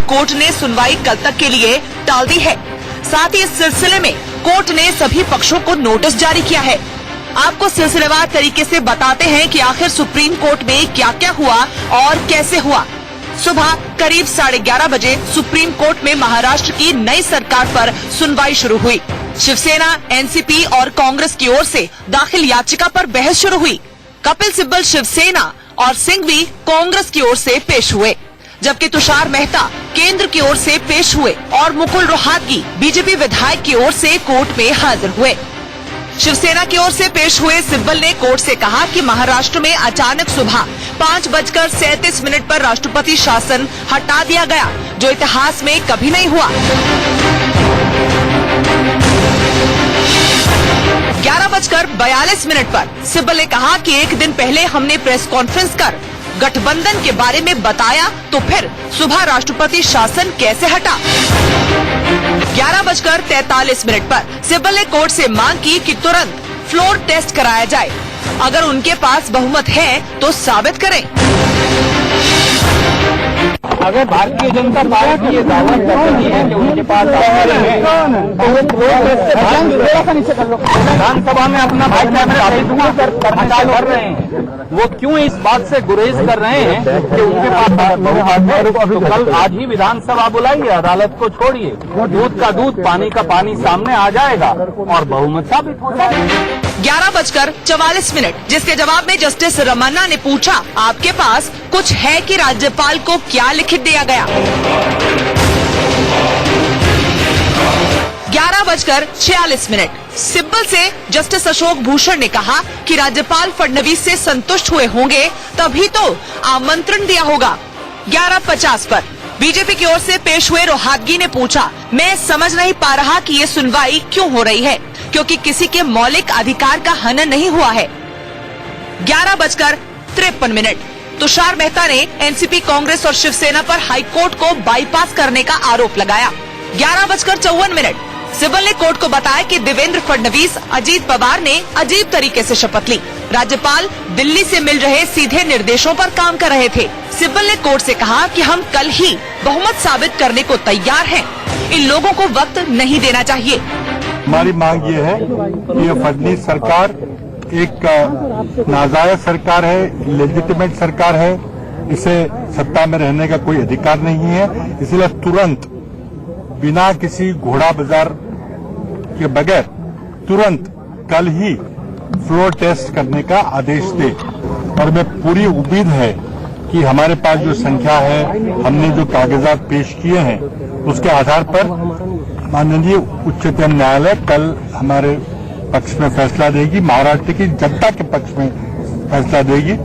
Court ने सुनवाई कल तक के लिए टाल दी है। साथ ही इस सिलसिले में कोर्ट ने सभी पक्षों को नोटिस जारी किया है। आपको सिलसिलेवार तरीके से बताते हैं कि आखिर सुप्रीम कोर्ट में क्या क्या हुआ और कैसे हुआ। सुबह करीब 11:30 बजे सुप्रीम कोर्ट में महाराष्ट्र की नई सरकार पर सुनवाई शुरू हुई। शिवसेना, एनसीपी और कांग्रेस की ओर से दाखिल याचिका पर बहस शुरू हुई। कपिल सिब्बल शिवसेना और सिंघवी कांग्रेस की ओर से पेश हुए, जबकि तुषार मेहता केंद्र की ओर से पेश हुए और मुकुल रोहतगी बीजेपी विधायक की ओर से कोर्ट में हाजिर हुए। शिवसेना की ओर से पेश हुए सिब्बल ने कोर्ट से कहा कि महाराष्ट्र में अचानक सुबह 5:37 पर राष्ट्रपति शासन हटा दिया गया, जो इतिहास में कभी नहीं हुआ। 11:42 पर सिब्बल ने कहा कि एक दिन पहले हमने प्रेस कॉन्फ्रेंस कर गठबंधन के बारे में बताया, तो फिर सुबह राष्ट्रपति शासन कैसे हटा। 11:43 पर सिब्बल ने कोर्ट से मांग की कि तुरंत फ्लोर टेस्ट कराया जाए। अगर उनके पास बहुमत है तो साबित करें। अगर भारतीय जनता पार्टी ये दावा कर रही है कि उनके पास है तो वो फ्लोर टेस्ट से विधानसभा में अपना भाईचारा कर रहे हैं। वो क्यों इस बात से गुरेज कर रहे हैं कि उनके पास बहुमत है? तो कल आज ही विधानसभा बुलाइए, अदालत को छोड़िए, दूध का दूध पानी का पानी सामने आ जाएगा और बहुमत साबित हो जाएगा। 11:44, जिसके जवाब में जस्टिस रमन्ना ने पूछा, आपके पास कुछ है कि राज्यपाल को क्या लिखित दिया गया। 11:46 सिब्बल से जस्टिस अशोक भूषण ने कहा कि राज्यपाल फडणवीस से संतुष्ट हुए होंगे तभी तो आमंत्रण दिया होगा। 11:50 पर बीजेपी की ओर से पेश हुए रोहतगी ने पूछा, मैं समझ नहीं पा रहा कि ये सुनवाई क्यों हो रही है, क्योंकि किसी के मौलिक अधिकार का हनन नहीं हुआ है। 11:53 तुषार मेहता ने एनसीपी, कांग्रेस और शिवसेना पर हाईकोर्ट को बाईपास करने का आरोप लगाया। 11:54 सिब्बल ने कोर्ट को बताया कि देवेंद्र फडणवीस, अजीत पवार ने अजीब तरीके से शपथ ली। राज्यपाल दिल्ली से मिल रहे सीधे निर्देशों पर काम कर रहे थे। सिब्बल ने कोर्ट से कहा कि हम कल ही बहुमत साबित करने को तैयार हैं। इन लोगों को वक्त नहीं देना चाहिए। हमारी मांग ये है कि ये फडणवीस सरकार एक नाजायज सरकार है, लेजिटिमेट सरकार है, इसे सत्ता में रहने का कोई अधिकार नहीं है। इसलिए तुरंत बिना किसी घोड़ा बाजार के बगैर तुरंत कल ही फ्लोर टेस्ट करने का आदेश दे। और मैं पूरी उम्मीद है कि हमारे पास जो संख्या है, हमने जो कागजात पेश किए हैं, उसके आधार पर माननीय उच्चतम न्यायालय कल हमारे पक्ष में फैसला देगी, महाराष्ट्र की जनता के पक्ष में फैसला देगी।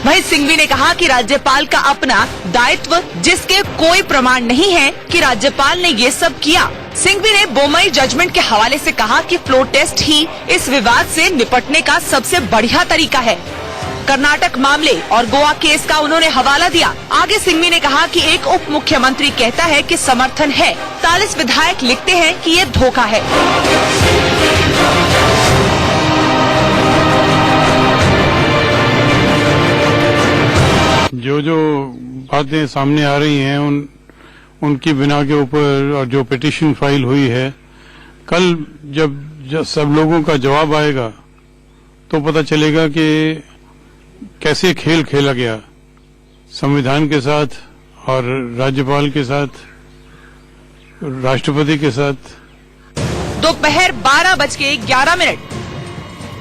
वहीं सिंघवी ने कहा कि राज्यपाल का अपना दायित्व, जिसके कोई प्रमाण नहीं है कि राज्यपाल ने ये सब किया। सिंघवी ने बोमई जजमेंट के हवाले से कहा कि फ्लोर टेस्ट ही इस विवाद से निपटने का सबसे बढ़िया तरीका है। कर्नाटक मामले और गोवा केस का उन्होंने हवाला दिया। आगे सिंघवी ने कहा कि एक उप मुख्यमंत्री कहता है कि समर्थन है, 40 विधायक लिखते हैं कि ये धोखा है। जो बातें सामने आ रही हैं उनकी बिना के ऊपर और जो पिटीशन फाइल हुई है, कल जब सब लोगों का जवाब आएगा तो पता चलेगा कि कैसे खेल खेला गया संविधान के साथ और राज्यपाल के साथ, राष्ट्रपति के साथ। दोपहर 12:11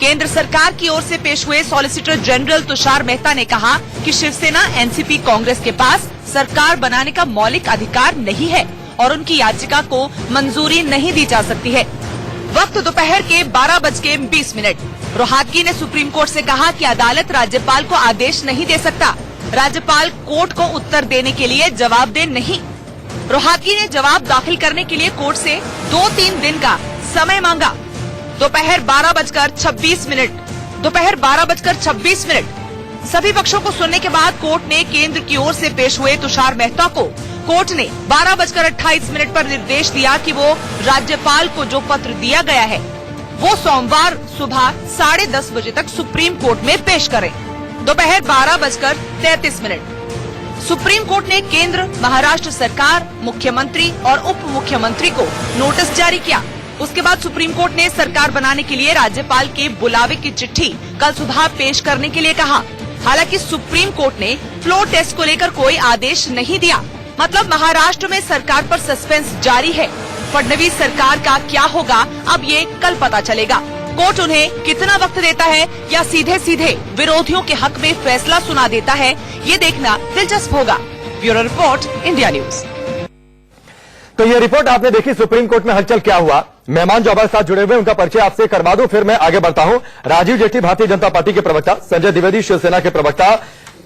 केंद्र सरकार की ओर से पेश हुए सॉलिसिटर जनरल तुषार मेहता ने कहा कि शिवसेना, एनसीपी, कांग्रेस के पास सरकार बनाने का मौलिक अधिकार नहीं है और उनकी याचिका को मंजूरी नहीं दी जा सकती है। वक्त दोपहर के 12:20। रोहतगी ने सुप्रीम कोर्ट से कहा कि अदालत राज्यपाल को आदेश नहीं दे सकता। राज्यपाल कोर्ट को उत्तर देने के लिए जवाबदेह नहीं। रोहतगी ने जवाब दाखिल करने के लिए कोर्ट से 2-3 दिन का समय मांगा। दोपहर 12:26। सभी पक्षों को सुनने के बाद कोर्ट ने केंद्र की ओर से पेश हुए तुषार मेहता को कोर्ट ने 12:28 पर निर्देश दिया कि वो राज्यपाल को जो पत्र दिया गया है वो सोमवार सुबह 10:30 बजे तक सुप्रीम कोर्ट में पेश करें। दोपहर 12:33। सुप्रीम कोर्ट ने केंद्र, महाराष्ट्र सरकार, मुख्यमंत्री और उप मुख्यमंत्री को नोटिस जारी किया। उसके बाद सुप्रीम कोर्ट ने सरकार बनाने के लिए राज्यपाल के बुलावे की चिट्ठी कल सुबह पेश करने के लिए कहा। हालांकि सुप्रीम कोर्ट ने फ्लोर टेस्ट को लेकर कोई आदेश नहीं दिया। मतलब महाराष्ट्र में सरकार पर सस्पेंस जारी है। फडणवीस सरकार का क्या होगा अब ये कल पता चलेगा। कोर्ट उन्हें कितना वक्त देता है या सीधे सीधे विरोधियों के हक में फैसला सुना देता है, ये देखना दिलचस्प होगा। Bureau report, India news. तो ये रिपोर्ट आपने देखी, सुप्रीम कोर्ट में हलचल क्या हुआ। मेहमान जो हमारे साथ जुड़े हुए उनका परिचय आपसे करवा दूं, फिर मैं आगे बढ़ता हूं। राजीव जेटली भारतीय जनता पार्टी के प्रवक्ता, संजय द्विवेदी शिवसेना के प्रवक्ता,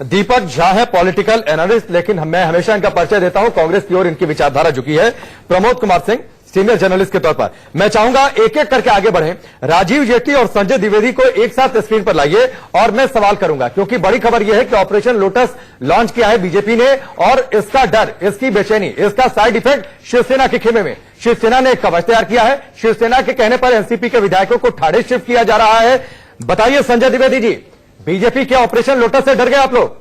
दीपक झा है पॉलिटिकल एनालिस्ट, लेकिन मैं हमेशा इनका परिचय देता हूं कांग्रेस की ओर इनकी विचारधारा झुकी है। प्रमोद कुमार सिंह सीनियर जर्नलिस्ट के तौर पर मैं चाहूंगा एक एक करके आगे बढ़ें। राजीव जेटली और संजय द्विवेदी को एक साथ स्क्रीन पर लाइए और मैं सवाल करूंगा, क्योंकि बड़ी खबर यह है कि ऑपरेशन लोटस लॉन्च किया है बीजेपी ने और इसका डर, इसकी बेचैनी, इसका साइड इफेक्ट शिवसेना के खेमे में। शिवसेना ने एक कवच तैयार किया है। शिवसेना के कहने पर एनसीपी के विधायकों को ठाणे शिफ्ट किया जा रहा है। बताइए संजय द्विवेदी जी, बीजेपी के ऑपरेशन लोटस से डर गए आप लोग?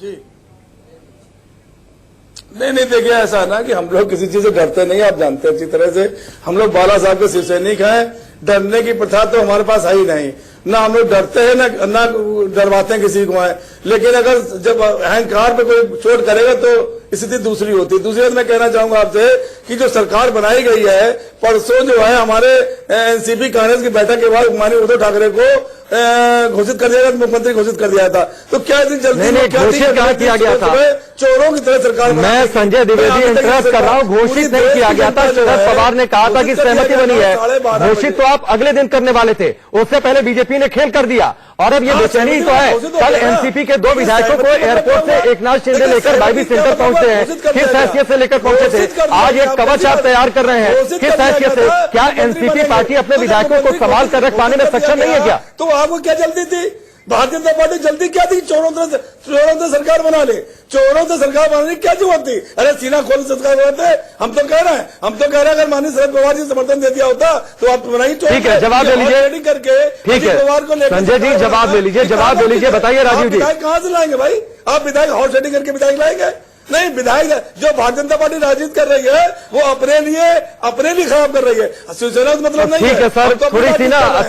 जी नहीं देखिए, ऐसा ना कि हम लोग किसी चीज से डरते नहीं, आप जानते हैं अच्छी तरह से। हम लोग बाला साहब के शिवसैनिक हैं, डरने की प्रथा तो हमारे पास है ही नहीं। ना हम लोग डरते हैं ना डरवाते हैं किसी को है। लेकिन अगर जब अहंकार पे कोई चोट करेगा तो स्थिति दूसरी होती है। दूसरी बात मैं कहना चाहूंगा आपसे कि जो सरकार बनाई गई है, परसों जो है हमारे एनसीपी कांग्रेस की बैठक के बाद माननीय उद्धव ठाकरे को घोषित कर दिया गया, मुख्यमंत्री घोषित कर दिया था। तो क्या दिन जल्दी घोषित कहाँ किया गया था? चोरों की तरह सरकार। मैं संजय द्विवेदी इंटरेस्ट कर रहा हूँ, घोषित नहीं किया गया था। शरद पवार ने कहा था कि सहमति बनी है, घोषित तो आप अगले दिन करने वाले थे, उससे पहले बीजेपी ने खेल कर दिया। और अब ये बेचैनी तो है। कल एनसीपी के 2 विधायकों को एयरपोर्ट से एकनाथ शिंदे लेकर बाईबी सेंटर पहुंचे हैं, किस हैसियत से लेकर पहुंचे थे? आज एक कवच आप तैयार कर रहे हैं, किस हैसियत से? क्या एनसीपी पार्टी अपने विधायकों को संभाल कर रख पाने में सक्षम नहीं है क्या? तो आपको क्या जल्दी थी? भारतीय जनता पार्टी जल्दी क्या थी? चोरों से सरकार बना ले, चोरों से सरकार बनाने की क्या जरूरत थी? अरे सीना खोल सरकार बनाते। हम तो कह रहे हैं अगर माननीय शरद पवार जी समर्थन दे दिया होता तो आप बनाइए। ठीक है, जवाब ले लीजिए करके। ठीक है संजय जी, जवाब ले लीजिए, जवाब ले लीजिए। बताइए राजीव जी, विधायक कहां से लाएंगे भाई? आप विधायक हॉर्स राइडिंग करके विधायक लाएंगे? नहीं, विधायक जो भारतीय जनता पार्टी राजनीति कर रही है वो अपने लिए खराब कर रही है। शिवसेना का मतलब नहीं है। ठीक है सर,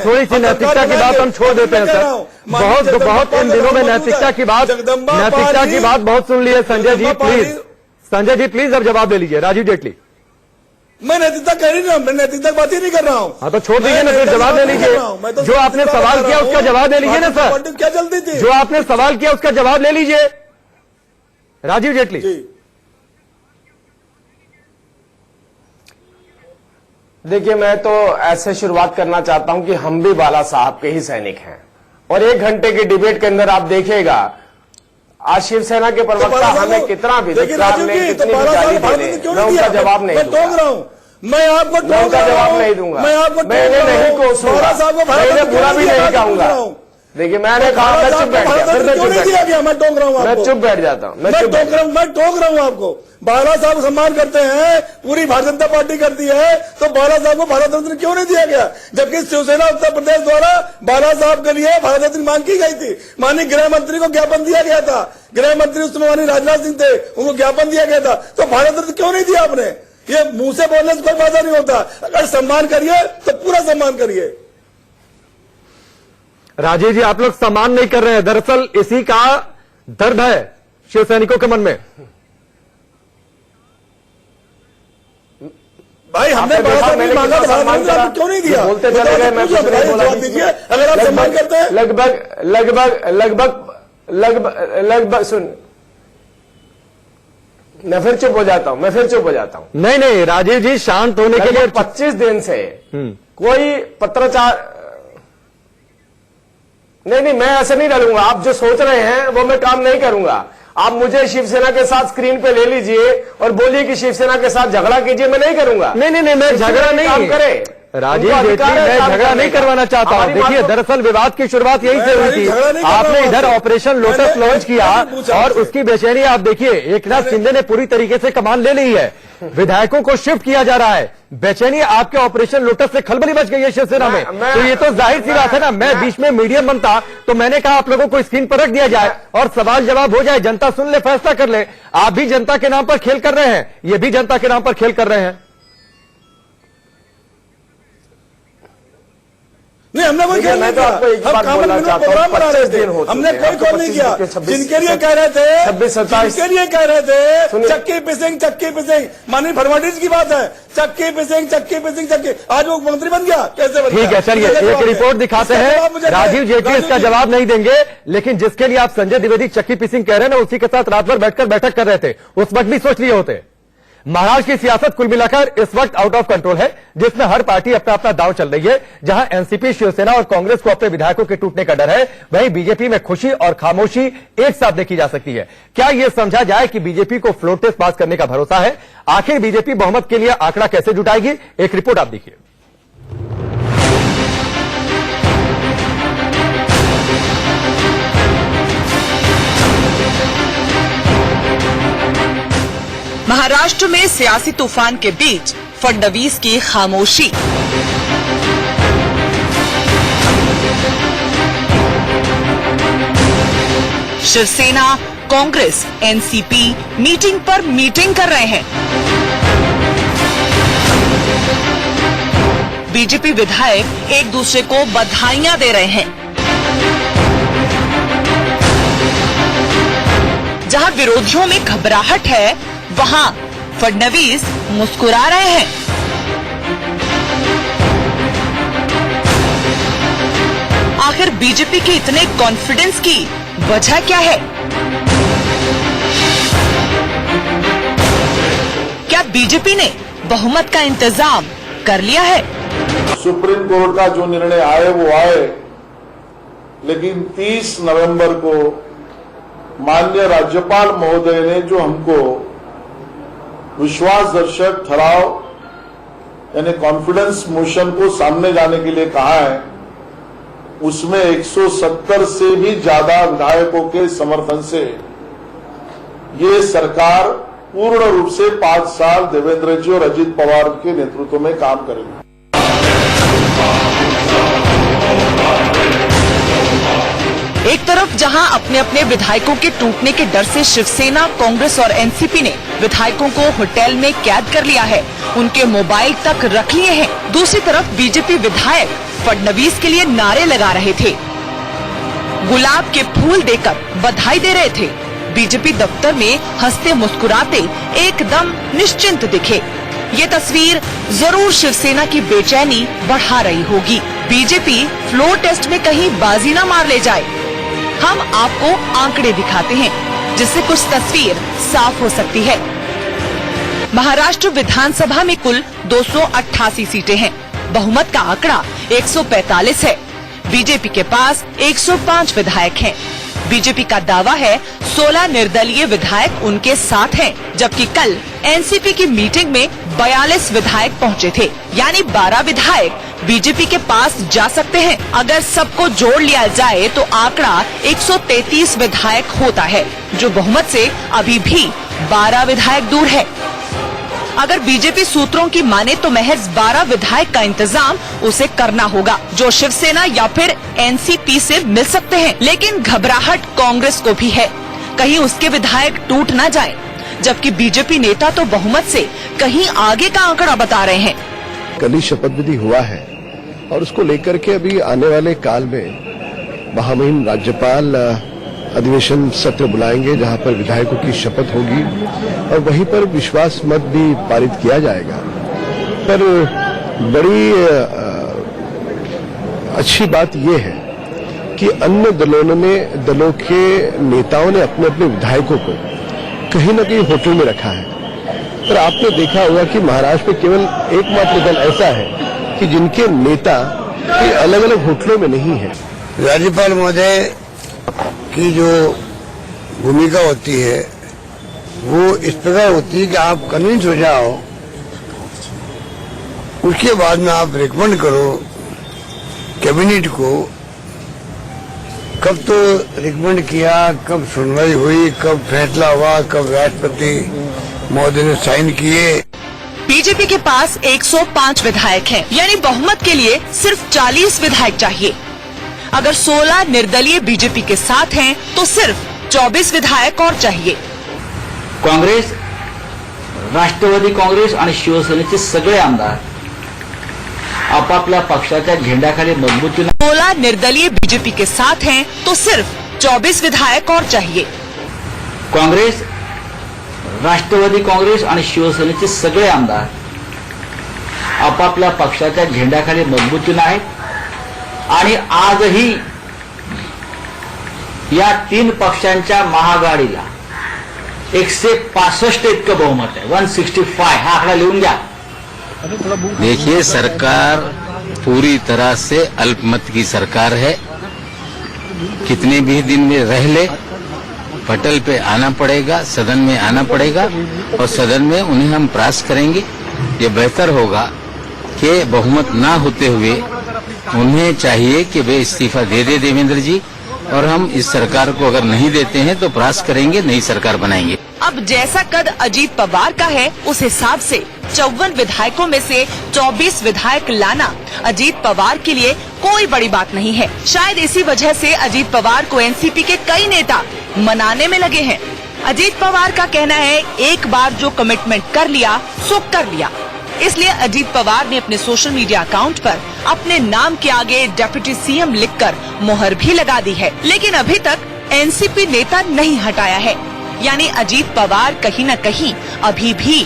थोड़ी सी नैतिकता की बात हम छोड़ देते हैं सर। बहुत इन दिनों में नैतिकता की बात बहुत सुन ली है। संजय जी प्लीज अब जवाब ले लीजिए। राजीव जेटली, मैं नैतिकता कह रही हूँ, मैं नैतिकता बात ही नहीं कर रहा हूँ। हाँ तो छोड़ दीजिए ना, फिर जवाब ले लीजिए। जो आपने सवाल किया उसका जवाब ले लीजिए ना सर। क्या जल्दी थी? जो आपने सवाल किया उसका जवाब ले लीजिए राजीव जेटली। देखिए, मैं तो ऐसे शुरुआत करना चाहता हूं कि हम भी बाला साहब के ही सैनिक हैं और 1 घंटे के डिबेट के अंदर आप देखिएगा आज शिवसेना के प्रवक्ता हमें कितना भी कितनी भी गाली दे ले, मैं उनका जवाब नहीं दूंगा। मैं आपको जवाब नहीं दूंगा। मैंने नहीं कोसूंगा, मैंने बुरा भी नहीं कहूंगा। देखिए, मैंने कहा मैं चुप बैठ गया, फिर मैं टोक रहा हूँ, मैं चुप बैठ जाता हूँ, मैं टोक रहा हूँ आपको। बाला साहब सम्मान करते हैं, पूरी भारतीय जनता पार्टी करती है, तो बाला साहब को भारत रत्न क्यों नहीं दिया गया? जबकि शिवसेना उत्तर प्रदेश द्वारा बाला साहब के लिए भारत रत्न मांग की गई थी। माननीय गृह मंत्री को ज्ञापन दिया गया था, गृह मंत्री उस समय माननीय राजनाथ सिंह थे, उनको ज्ञापन दिया गया था। तो भारत रत्न क्यों नहीं दिया आपने? ये मुंह से बोलने से कोई फायदा नहीं होता। अगर सम्मान करिए तो पूरा सम्मान करिए। राजीव जी, आप लोग सम्मान नहीं कर रहे हैं, दरअसल इसी का दर्द है शिवसैनिकों के मन में। भाई हमने मांगा तो आपको क्यों नहीं दिया? बोलते चले गए, मैं कुछ नहीं बोला। दीजिए अगर आप सम्मान करते हैं। लगभग सुन, मैं फिर चुप हो जाता हूं, नहीं राजीव जी, शांत होने के लिए 25 दिन से कोई पत्राचार नहीं, मैं ऐसे नहीं डालूंगा। आप जो सोच रहे हैं वो मैं काम नहीं करूंगा। आप मुझे शिवसेना के साथ स्क्रीन पे ले लीजिए और बोलिए कि शिवसेना के साथ झगड़ा कीजिए, मैं नहीं करूंगा। नहीं, मैं झगड़ा नहीं काम करे। राजीव उनको जेटली, अधिकार है मैं काम झगड़ा करने नहीं का। करवाना चाहता हूं। हमारी बात देखिए, को- दरअसल विवाद की शुरुआत यही से हुई मैं थी। झगड़ा नहीं कर रहा आपने हूं इधर आपसे। ऑपरेशन लोटस मैंने लॉन्च किया पूछा और आपसे। उसकी बेचैनी आप देखिए, एकनाथ शिंदे ने पूरी तरीके से कमान ले ली है। विधायकों को शिफ्ट किया जा रहा है। बेचैनी आपके ऑपरेशन लोटस से खलबली मच गई है शिवसेना में। तो ये तो जाहिर सी बात है ना। मैं बीच में मीडियम बनता तो मैंने कहा आप लोगों को स्क्रीन पर रख दिया जाए और सवाल जवाब हो जाए, जनता सुन ले, फैसला कर ले। आप भी जनता के नाम पर खेल कर रहे हैं, ये भी जनता के नाम पर खेल कर रहे हैं। नहीं, हमने कोई देखिए, खेल मैं नहीं तो किया। आपको एक हम बात कॉमन बोलना मैन चाहता हूं, प्रोग्राम बना रहे 25 थे। दिन हो चुके हमने हैं। कोई कॉल नहीं किया। 26, जिनके लिए कह रहे थे 26, 27 जिनके लिए कह रहे थे सुनिए। चक्की पिसिंग माननीय फडणवीस की बात है। चक्की पिसिंग आज वो मंत्री बन गया, कैसे बन गया? ठीक है, चलिए इसका एक जवाब रिपोर्ट दें। दिखाते इसका जवाब हैं। मुझे राजीव दें। जेटली इसका जी। जवाब नहीं देंगे, लेकिन जिसके लिए आप संजय द्विवेदी चक्की पिसिंग कह रहे हैं ना, उसी के साथ रात भर बैठकर बैठक कर रहे थे। उस वक्त भी सोच लिए होते। महाराष्ट्र की सियासत कुल मिलाकर इस वक्त आउट ऑफ कंट्रोल है, जिसमें हर पार्टी अपना अपना दांव चल रही है। जहां एनसीपी, शिवसेना और कांग्रेस को अपने विधायकों के टूटने का डर है, वहीं बीजेपी में खुशी और खामोशी एक साथ देखी जा सकती है। क्या यह समझा जाए कि बीजेपी को फ्लोर टेस्ट पास करने का भरोसा है? आखिर बीजेपी बहुमत के लिए आंकड़ा कैसे जुटाएगी? एक रिपोर्ट आप देखिए। महाराष्ट्र में सियासी तूफान के बीच फडणवीस की खामोशी। शिवसेना, कांग्रेस, एनसीपी मीटिंग पर मीटिंग कर रहे हैं। बीजेपी विधायक एक दूसरे को बधाइयां दे रहे हैं। जहां विरोधियों में घबराहट है, वहां फडणवीस मुस्कुरा रहे हैं। आखिर बीजेपी के इतने कॉन्फिडेंस की वजह क्या है? क्या बीजेपी ने बहुमत का इंतजाम कर लिया है? सुप्रीम कोर्ट का जो निर्णय आए वो आए, लेकिन 30 नवंबर को माननीय राज्यपाल महोदय ने जो हमको विश्वासदर्शक ठराव यानी कॉन्फिडेंस मोशन को सामने जाने के लिए कहा है, उसमें 170 से भी ज्यादा विधायकों के समर्थन से ये सरकार पूर्ण रूप से 5 साल देवेंद्र जी और अजित पवार के नेतृत्व में काम करेगी। एक तरफ जहां अपने अपने विधायकों के टूटने के डर से शिवसेना, कांग्रेस और एनसीपी ने विधायकों को होटल में कैद कर लिया है, उनके मोबाइल तक रख लिए हैं। दूसरी तरफ बीजेपी विधायक फडणवीस के लिए नारे लगा रहे थे, गुलाब के फूल देकर बधाई दे रहे थे। बीजेपी दफ्तर में हंसते मुस्कुराते एकदम निश्चिंत दिखे। ये तस्वीर जरूर शिवसेना की बेचैनी बढ़ा रही होगी। बीजेपी फ्लोर टेस्ट में कहीं बाजी न मार ले जाए। हम आपको आंकड़े दिखाते हैं, जिससे कुछ तस्वीर साफ हो सकती है। महाराष्ट्र विधानसभा में कुल 288 सीटें हैं। बहुमत का आंकड़ा 145 है। बीजेपी के पास 105 विधायक हैं। बीजेपी का दावा है 16 निर्दलीय विधायक उनके साथ हैं, जबकि कल एनसीपी की मीटिंग में 42 विधायक पहुंचे थे, यानी 12 विधायक बीजेपी के पास जा सकते हैं। अगर सबको जोड़ लिया जाए तो आंकड़ा 133 विधायक होता है, जो बहुमत से अभी भी 12 विधायक दूर है। अगर बीजेपी सूत्रों की माने तो महज 12 विधायक का इंतजाम उसे करना होगा, जो शिवसेना या फिर एनसीपी से मिल सकते हैं। लेकिन घबराहट कांग्रेस को भी है, कहीं उसके विधायक टूट न जाएं, जबकि बीजेपी नेता तो बहुमत से कहीं आगे का आंकड़ा बता रहे हैं। कल ही शपथ विधि हुआ है और उसको लेकर के अभी आने वाले काल में महामहिम राज्यपाल अधिवेशन सत्र बुलाएंगे, जहां पर विधायकों की शपथ होगी और वहीं पर विश्वास मत भी पारित किया जाएगा। पर बड़ी अच्छी बात यह है कि अन्य दलों के नेताओं ने अपने अपने विधायकों को कहीं न कहीं होटल में रखा है। पर आपने देखा होगा कि महाराष्ट्र में केवल एकमात्र दल ऐसा है कि जिनके नेता अलग अलग होटलों में नहीं है। राज्यपाल महोदय की जो भूमिका होती है वो इस प्रकार होती है कि आप कन्विंस हो जाओ उसके बाद में आप रिकमेंड करो कैबिनेट को, कब तो रिकमेंड किया, कब सुनवाई हुई, कब फैसला हुआ, कब राष्ट्रपति महोदय ने साइन किए। बीजेपी के पास 105 विधायक हैं, यानी बहुमत के लिए सिर्फ 40 विधायक चाहिए। अगर 16 निर्दलीय बीजेपी के साथ हैं, तो सिर्फ 24 विधायक और चाहिए। काँग्रेस, राष्ट्रवादी काँग्रेस आणि शिवसेनेचे सगळे आमदार आपापल्या पक्षाच्या झेंड्याखाली मजबूतीने 16 निर्दलीय बीजेपी के साथ हैं, तो सिर्फ 24 विधायक और चाहिए। काँग्रेस, राष्ट्रवादी काँग्रेस आणि शिवसेनेचे सगळे आमदार आपापल्या पक्षाच्या झेंड्याखाली मजबूतीने आहेत आणि आजही या 3 पक्षांच्या महाआघाडीला 165 इतकं बहुमत आहे। 165 हा आकडा लिहून घ्या। देखिए, सरकार पूरी तरह से अल्पमत की सरकार है। कितने भी दिन में रह ले, पटल पे आना पड़ेगा, सदन में आना पड़ेगा और सदन में उन्हें हम प्रयास करेंगे। ये बेहतर होगा कि बहुमत ना होते हुए उन्हें चाहिए कि वे इस्तीफा दे दे देवेंद्र जी, और हम इस सरकार को अगर नहीं देते हैं तो प्रयास करेंगे, नई सरकार बनाएंगे। अब जैसा कद अजीत पवार का है, उस हिसाब से 54 विधायकों में से 24 विधायक लाना अजीत पवार के लिए कोई बड़ी बात नहीं है। शायद इसी वजह से अजीत पवार को एनसीपी के कई नेता मनाने में लगे हैं। अजीत पवार का कहना है, एक बार जो कमिटमेंट कर लिया सो कर लिया। इसलिए अजीत पवार ने अपने सोशल मीडिया अकाउंट पर अपने नाम के आगे डिप्टी सीएम लिखकर मोहर भी लगा दी है। लेकिन अभी तक एनसीपी नेता नहीं हटाया है, यानी अजीत पवार कहीं न कहीं अभी भी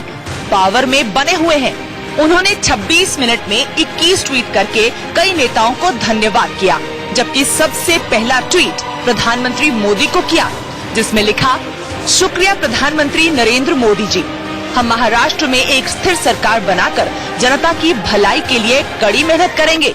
पावर में बने हुए हैं। उन्होंने 26 मिनट में 21 ट्वीट करके कई नेताओं को धन्यवाद किया, जबकि सबसे पहला ट्वीट प्रधानमंत्री मोदी को किया, जिसमें लिखा, शुक्रिया प्रधानमंत्री नरेंद्र मोदी जी, हम महाराष्ट्र में एक स्थिर सरकार बनाकर जनता की भलाई के लिए कड़ी मेहनत करेंगे।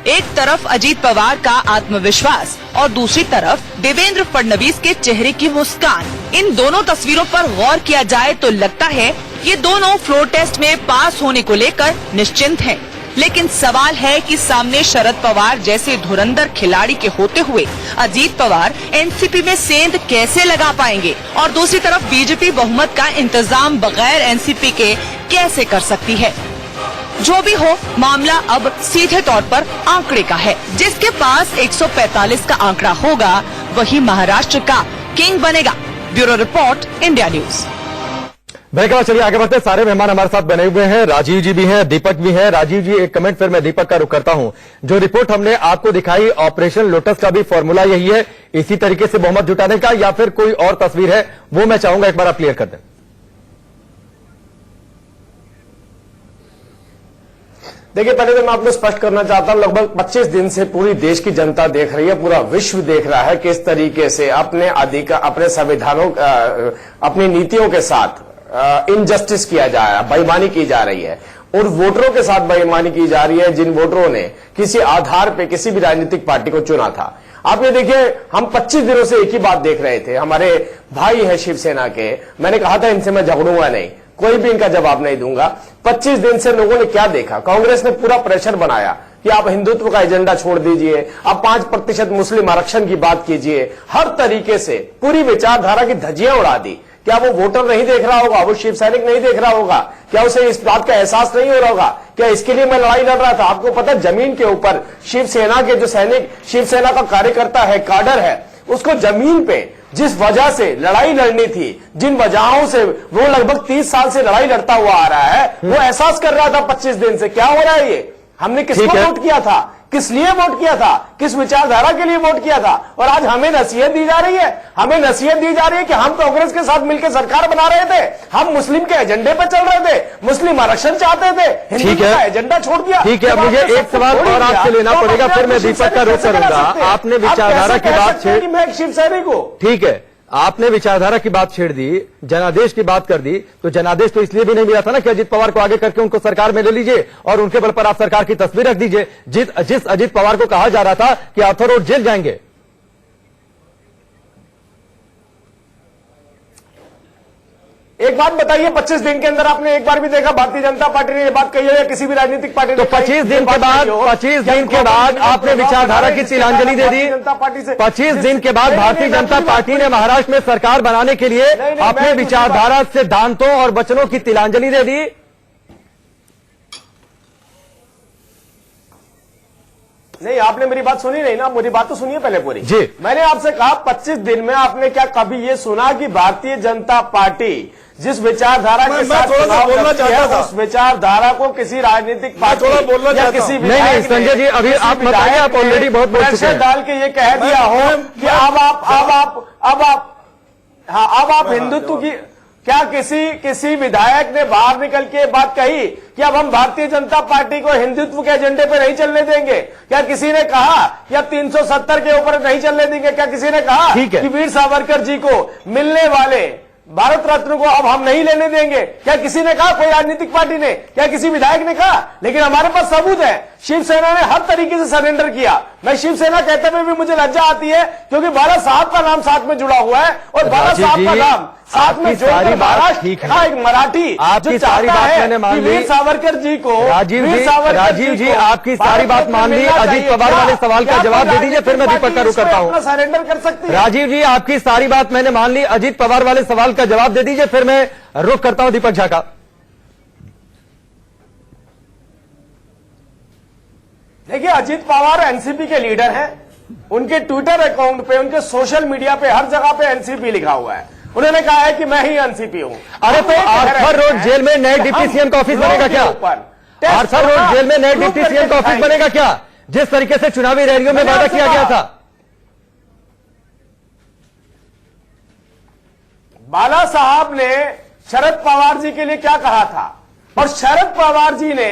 एक तरफ अजीत पवार का आत्मविश्वास और दूसरी तरफ देवेंद्र फडणवीस के चेहरे की मुस्कान। इन दोनों तस्वीरों पर गौर किया जाए तो लगता है ये दोनों फ्लोर टेस्ट में पास होने को लेकर निश्चिंत हैं। लेकिन सवाल है कि सामने शरद पवार जैसे धुरंधर खिलाड़ी के होते हुए अजीत पवार एनसीपी में सेंध कैसे लगा पाएंगे, और दूसरी तरफ बीजेपी बहुमत का इंतजाम बगैर एनसीपी के कैसे कर सकती है। जो भी हो, मामला अब सीधे तौर पर आंकड़े का है। जिसके पास 145 का आंकड़ा होगा, वही महाराष्ट्र का किंग बनेगा। Bureau report, India news. Break के बाद चलिए आगे बढ़ते हैं। सारे मेहमान हमारे साथ बने हुए हैं। राजीव जी भी हैं, दीपक भी हैं। राजीव जी, एक कमेंट फिर मैं दीपक का रुख करता हूं। जो रिपोर्ट हमने आपको दिखाई, ऑपरेशन लोटस का भी फॉर्मूला यही है, इसी तरीके से बहुमत जुटाने का, या फिर कोई और तस्वीर है, वो मैं चाहूंगा एक बार आप क्लियर कर दें। देखिए, पहले तो मैं आपको स्पष्ट करना चाहता हूं, लगभग 25 दिन से पूरी देश की जनता देख रही है, पूरा विश्व देख रहा है किस तरीके से अपने संविधानों, अपनी नीतियों के साथ इनजस्टिस किया जा रहा है, बेईमानी की जा रही है, और वोटरों के साथ बेईमानी की जा रही है, जिन वोटरों ने किसी आधार पे किसी भी राजनीतिक पार्टी को चुना था। आप ये देखिए, हम 25 दिनों से एक ही बात देख रहे थे। हमारे भाई है शिवसेना के, मैंने कहा था इनसे मैं झगड़ूंगा नहीं, कोई भी इनका जवाब नहीं दूंगा। 25 दिन से लोगों ने क्या देखा, कांग्रेस ने पूरा प्रेशर बनाया कि आप हिंदुत्व का एजेंडा छोड़ दीजिए, आप 5% मुस्लिम आरक्षण की बात कीजिए, हर तरीके से पूरी विचारधारा की धज्जियां उड़ा दी। क्या वो वोटर नहीं देख रहा होगा, वो शिव सैनिक नहीं देख रहा होगा, क्या उसे इस बात का एहसास नहीं हो रहा होगा, क्या इसके लिए मैं लड़ाई लड़ रहा था। आपको पता है, जमीन के ऊपर शिवसेना के जो सैनिक, शिवसेना का कार्यकर्ता है, काडर है, उसको जमीन पे जिस वजह से लड़ाई लड़नी थी, जिन वजहों से वो लगभग 30 साल से लड़ाई लड़ता हुआ आ रहा है, वो एहसास कर रहा था 25 दिन से। क्या हो रहा है ये, हमने किसको वोट किया था, किस लिए वोट किया था, किस विचारधारा के लिए वोट किया था, और आज हमें नसीहत दी जा रही है, हमें नसीहत दी जा रही है कि हम कांग्रेस के साथ मिलकर सरकार बना रहे थे, हम मुस्लिम के एजेंडे पर चल रहे थे, मुस्लिम आरक्षण चाहते थे, हिंदू का एजेंडा छोड़ दिया। ठीक है, अब मुझे एक सवाल और आपसे लेना पड़ेगा, फिर मैं दीपक का रुख करूंगा। आपने विचारधारा की बात छेड़, मैं एक शिव सैनिक हूं, ठीक है, आपने विचारधारा की बात छेड़ दी, जनादेश की बात कर दी, तो जनादेश तो इसलिए भी नहीं मिला था ना कि अजीत पवार को आगे करके उनको सरकार में ले लीजिए और उनके बल पर आप सरकार की तस्वीर रख दीजिए। जिस अजीत पवार को कहा जा रहा था कि आर्थर रोड जेल जाएंगे। एक बात बताइए, 25 दिन के अंदर आपने एक बार भी देखा भारतीय जनता पार्टी ने ये बात कही है या किसी भी राजनीतिक पार्टी ने? तो 25 दिन के बाद आपने विचारधारा की तिलांजलि दे दी। जनता पार्टी से 25 दिन के बाद भारतीय जनता पार्टी ने महाराष्ट्र में सरकार बनाने के लिए अपने विचारधारा, सिद्धांतों और वचनों की तिलांजलि दे दी। नहीं, आपने मेरी बात सुनी नहीं ना, मेरी बात तो सुनिए पहले पूरी जी। मैंने आपसे कहा 25 दिन में आपने क्या कभी ये सुना कि भारतीय जनता पार्टी जिस विचारधारा के साथ चुनाव लड़ती है, उस विचारधारा को किसी राजनीतिक पार्टी या किसी नहीं संजय जी, अभी आप बताइए, आप ऑलरेडी बहुत बोल चुके हैं। डाल के ये कह दिया हो कि अब आप हिंदुत्व की, क्या किसी विधायक ने बाहर निकल के बात कही कि अब हम भारतीय जनता पार्टी को हिंदुत्व के एजेंडे पे नहीं चलने देंगे? क्या किसी ने कहा कि अब 370 के ऊपर नहीं चलने देंगे? क्या किसी ने कहा कि वीर सावरकर जी को मिलने वाले भारत रत्न को अब हम नहीं लेने देंगे? क्या किसी ने कहा? कोई राजनीतिक पार्टी ने, क्या किसी विधायक ने कहा? लेकिन हमारे पास सबूत है, शिवसेना ने हर तरीके से सरेंडर किया। मैं शिवसेना कहते हुए भी मुझे लज्जा आती है क्योंकि बाला साहब का नाम साथ में जुड़ा हुआ है और बाला साहब का नाम साथ में जोड़कर महाराष्ट्र का एक मराठी आपकी सारी बात मैंने मान ली। वीर सावरकर जी को, राजीव जी आपकी सारी बात मान ली। अजीत पवार वाले सवाल का जवाब दे दीजिए, फिर मैं दीपक का रुख करता हूं। सरेंडर कर सकती है। राजीव जी आपकी सारी बात मैंने मान ली। अजीत पवार वाले सवाल का जवाब दे दीजिए, फिर मैं रुख करता हूं दीपक झा का। देखिए, अजीत पवार एनसीपी के लीडर हैं। उनके ट्विटर अकाउंट पे, उनके सोशल मीडिया पे हर जगह पे एनसीपी लिखा हुआ है। उन्होंने कहा है कि मैं ही एनसीपी हूं। अरे तो आर्थर रोड जेल में नए डिप्टी सीएम का ऑफिस बनेगा क्या? आर्थर रोड जेल में नए डिप्टी सीएम का ऑफिस बनेगा क्या? जिस तरीके से चुनावी रैलियों में वादा किया गया था। बाला साहब ने शरद पवार जी के लिए क्या कहा था और शरद पवार जी ने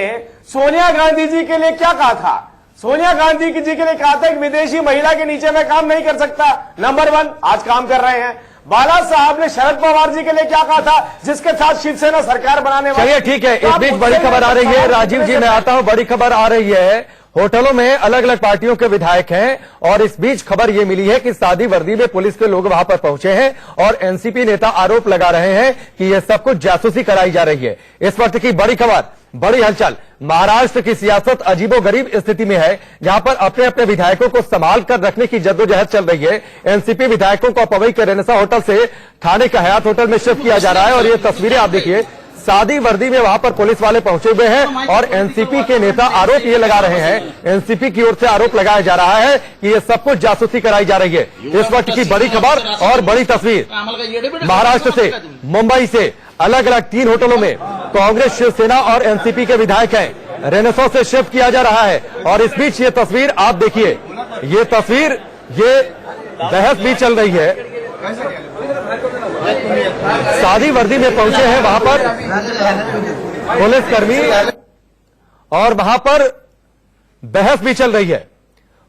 सोनिया गांधी जी के लिए क्या कहा था? सोनिया गांधी जी के लिए कहा था कि विदेशी महिला के नीचे मैं काम नहीं कर सकता। नंबर 1 आज काम कर रहे हैं। बाला साहब ने शरद पवार जी के लिए क्या कहा था, जिसके साथ शिवसेना सरकार बनाने वाली? चलिए ठीक है, इस बीच बड़ी खबर आ रही है। राजीव जी मैं आता हूं, बड़ी खबर आ रही है। होटलों में अलग अलग पार्टियों के विधायक हैं और इस बीच खबर यह मिली है कि सादी वर्दी में पुलिस के लोग वहां पर पहुंचे हैं और एनसीपी नेता आरोप लगा रहे हैं कि यह सब कुछ जासूसी कराई जा रही है। इस वक्त की बड़ी खबर, बड़ी हलचल। महाराष्ट्र की सियासत अजीबोगरीब स्थिति में है, जहां पर अपने अपने विधायकों को संभाल कर रखने की जद्दोजहद चल रही है। एनसीपी विधायकों को पवई के रेनेसा होटल से थाने का हयात होटल में शिफ्ट किया जा रहा है और ये तस्वीरें आप देखिए, सादी वर्दी में वहां पर पुलिस वाले पहुंचे हुए हैं और एनसीपी के नेता आरोप ये लगा रहे हैं, एनसीपी की ओर से आरोप लगाया जा रहा है कि ये सब कुछ जासूसी कराई जा रही है। इस वक्त की बड़ी खबर और बड़ी तस्वीर, महाराष्ट्र से, मुंबई से अलग अलग 3 होटलों में कांग्रेस, शिवसेना और एनसीपी के विधायक हैं। रेनेसा से शिफ्ट किया जा रहा है और इस बीच ये तस्वीर आप देखिए, ये तस्वीर, ये बहस भी चल रही है। सादी वर्दी में पहुंचे हैं वहां पर पुलिसकर्मी और वहां पर बहस भी चल रही है।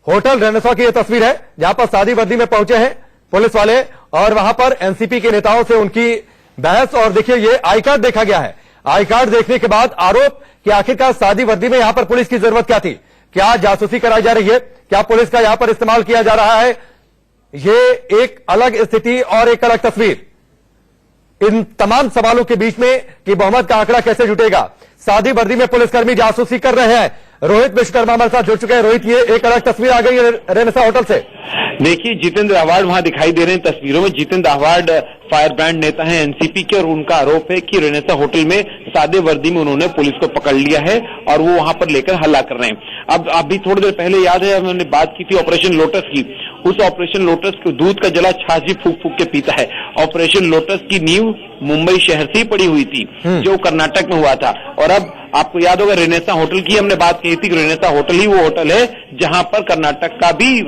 होटल रेनेसा की यह तस्वीर है जहां पर सादी वर्दी में पहुंचे हैं पुलिस वाले और वहां पर एनसीपी के नेताओं से उनकी बहस। और देखिए, ये आई कार्ड देखा गया है। आई कार्ड देखने के बाद आरोप कि आखिरकार सादी वर्दी में यहां पर पुलिस की जरूरत क्या थी, क्या जासूसी कराई जा रही है, क्या पुलिस का यहां पर इस्तेमाल किया जा रहा है। ये एक अलग स्थिति और एक अलग तस्वीर। इन तमाम सवालों के बीच में कि बहुमत का आंकड़ा कैसे जुटेगा, सादी वर्दी में पुलिसकर्मी जासूसी कर रहे हैं। रोहित विश्वकर्मा हमारे साथ जुड़ चुके हैं। रोहित, ये एक अलग तस्वीर आ गई है रेनेसा होटल से। देखिए, जितेंद्र आव्हाड वहां दिखाई दे रहे हैं तस्वीरों में। जितेंद्र आव्हाड फायर ब्रांड नेता हैं एनसीपी के और उनका आरोप है कि रेनेसा होटल में सादे वर्दी में उन्होंने पुलिस को पकड़ लिया है और वो वहां पर लेकर हल्ला कर रहे हैं। अब अभी थोड़ी देर पहले याद है हमने बात की थी ऑपरेशन लोटस की। उस ऑपरेशन लोटस को दूध का जला छाछ भी फूक फूक के पीता है। ऑपरेशन लोटस की नींव मुंबई शहर से ही पड़ी हुई थी, जो कर्नाटक में हुआ था। और अब आपको याद होगा रेनेसा होटल की हमने बात की थी कि रेनेसा होटल ही वो होटल है जहां पर कर्नाटक का भी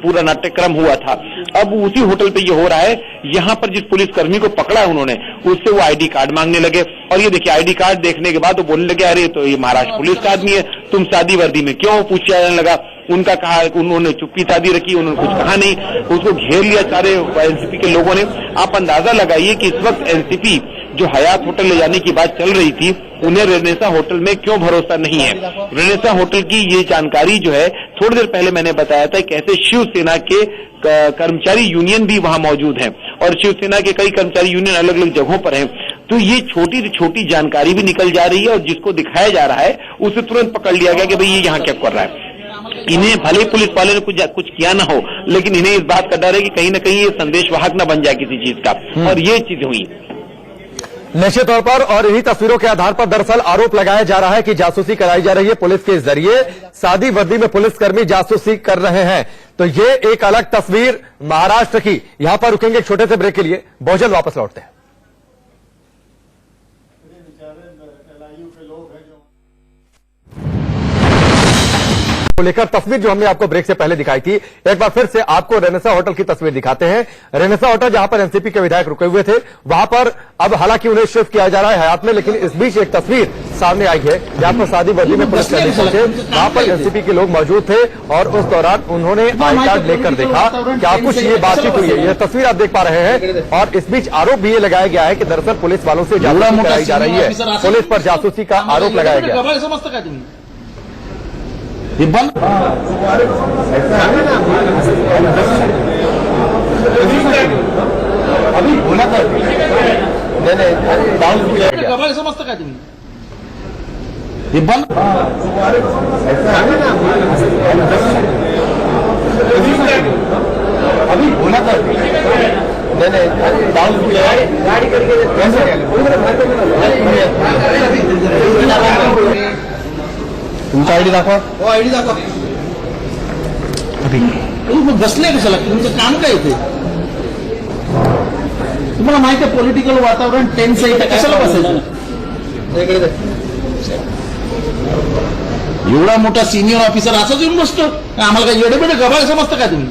पूरा नाट्यक्रम हुआ था। अब उसी होटल पे ये हो रहा है। यहाँ पर जिस पुलिसकर्मी को पकड़ा है उन्होंने, उससे वो आईडी कार्ड मांगने लगे और ये देखिए आईडी कार्ड देखने के बाद वो बोलने लगे, अरे तो ये महाराष्ट्र पुलिस का आदमी है, तुम सादी वर्दी में क्यों? पूछा जाने लगा। उनका कहा, उन्होंने चुप्पी साधी रखी, उन्होंने कुछ कहा नहीं। उसको घेर लिया सारे एनसीपी के लोगों ने। आप अंदाजा लगाइए कि इस वक्त एनसीपी जो हयात होटल ले जाने की बात चल रही थी, उन्हें रेनेसा होटल में क्यों भरोसा नहीं है। रेनेसा होटल की ये जानकारी जो है थोड़ी देर पहले मैंने बताया था, कैसे शिवसेना के कर्मचारी यूनियन भी वहां मौजूद हैं और शिवसेना के कई कर्मचारी यूनियन अलग अलग जगहों पर हैं। तो ये छोटी छोटी जानकारी भी निकल जा रही है और जिसको दिखाया जा रहा है उसे तुरंत पकड़ लिया गया कि भाई ये यहाँ क्या कर रहा है। इन्हें भले पुलिस वाले ने कुछ किया ना हो, लेकिन इन्हें इस बात का डर है कि कहीं ना कहीं ये संदेशवाहक ना बन जाए किसी चीज का, और ये चीज हुई निश्चित तौर पर। और इन्हीं तस्वीरों के आधार पर दरअसल आरोप लगाया जा रहा है कि जासूसी कराई जा रही है पुलिस के जरिए, सादी वर्दी में पुलिसकर्मी जासूसी कर रहे हैं। तो ये एक अलग तस्वीर महाराष्ट्र की। यहां पर रुकेंगे एक छोटे से ब्रेक के लिए, बहुजन वापस लौटते हैं। को लेकर तस्वीर जो हमने आपको ब्रेक से पहले दिखाई थी, एक बार फिर से आपको रेनेसा होटल की तस्वीर दिखाते हैं। रेनेसा होटल जहां पर एनसीपी के विधायक रुके हुए थे, वहां पर अब हालांकि उन्हें शिफ्ट किया जा रहा है हयात में, लेकिन इस बीच एक तस्वीर सामने आई है जहां पर सादी वर्दी में पुलिस कर्मी पहुंचे, वहां पर एनसीपी के लोग मौजूद थे और उस दौरान उन्होंने आई कार्ड लेकर देखा। क्या कुछ ये बातचीत हुई है, यह तस्वीर आप देख पा रहे हैं। और इस बीच आरोप भी ये लगाया गया है कि दरअसल पुलिस वालों से जासूसी कराई जा रही है, पुलिस पर जासूसी का आरोप लगाया गया। बंद अभी बोला था समजतं का तुम्ही हे बंद अभी बोला था गाड़ी करके तुमचा आयडी दाखवा. हो आयडी दाखवा. तुम्ही बसले कशाला, तुमचं काम काय ते. तुम्हाला माहिती आहे पॉलिटिकल वातावरण टेन्स आहे, कशाला बसायचं. एवढा मोठा सीनियर ऑफिसर असंच येऊन बसतो, आम्हाला काय येडे बेडे गबाळ समजतं का तुम्ही.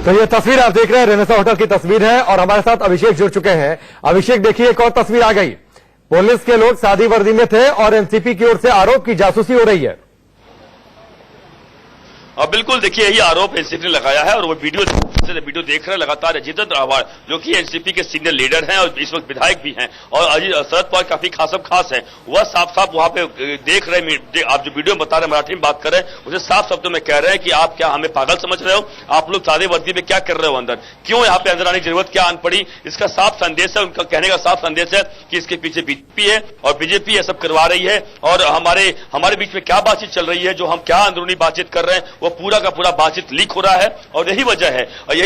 तो ये तस्वीर आप देख रहे हैं रेनेसा होटल की तस्वीर है और हमारे साथ अभिषेक जुड़ चुके हैं। अभिषेक देखिए एक और तस्वीर आ गई, पुलिस के लोग सादी वर्दी में थे और एनसीपी की ओर से आरोप की जासूसी हो रही है। बिल्कुल देखिए यही आरोप एनसीपी ने लगाया है और वो वीडियो देख रहे हैं लगातार। जितेंद्र आव्हाड जो कि एनसीपी के सीनियर लीडर हैं और इस वक्त विधायक भी हैं और शरद पवार काफी खास है, वह साफ साफ वहां पे देख रहे हैं। आप जो वीडियो में बता रहे हैं, मराठी में बात कर रहे हैं, उसे साफ शब्दों में कह रहे हैं कि आप क्या हमें पागल समझ रहे हो, आप लोग सादे वर्दी में क्या कर रहे हो, अंदर क्यों यहाँ पे अंदर आने की जरूरत क्या आन पड़ी। इसका साफ संदेश है, उनका कहने का साफ संदेश है कि इसके पीछे बीजेपी है और बीजेपी ये सब करवा रही है और हमारे बीच में क्या बातचीत चल रही है, जो हम क्या अंदरूनी बातचीत कर रहे हैं, वो पूरा का पूरा बातचीत लीक हो रहा है। और यही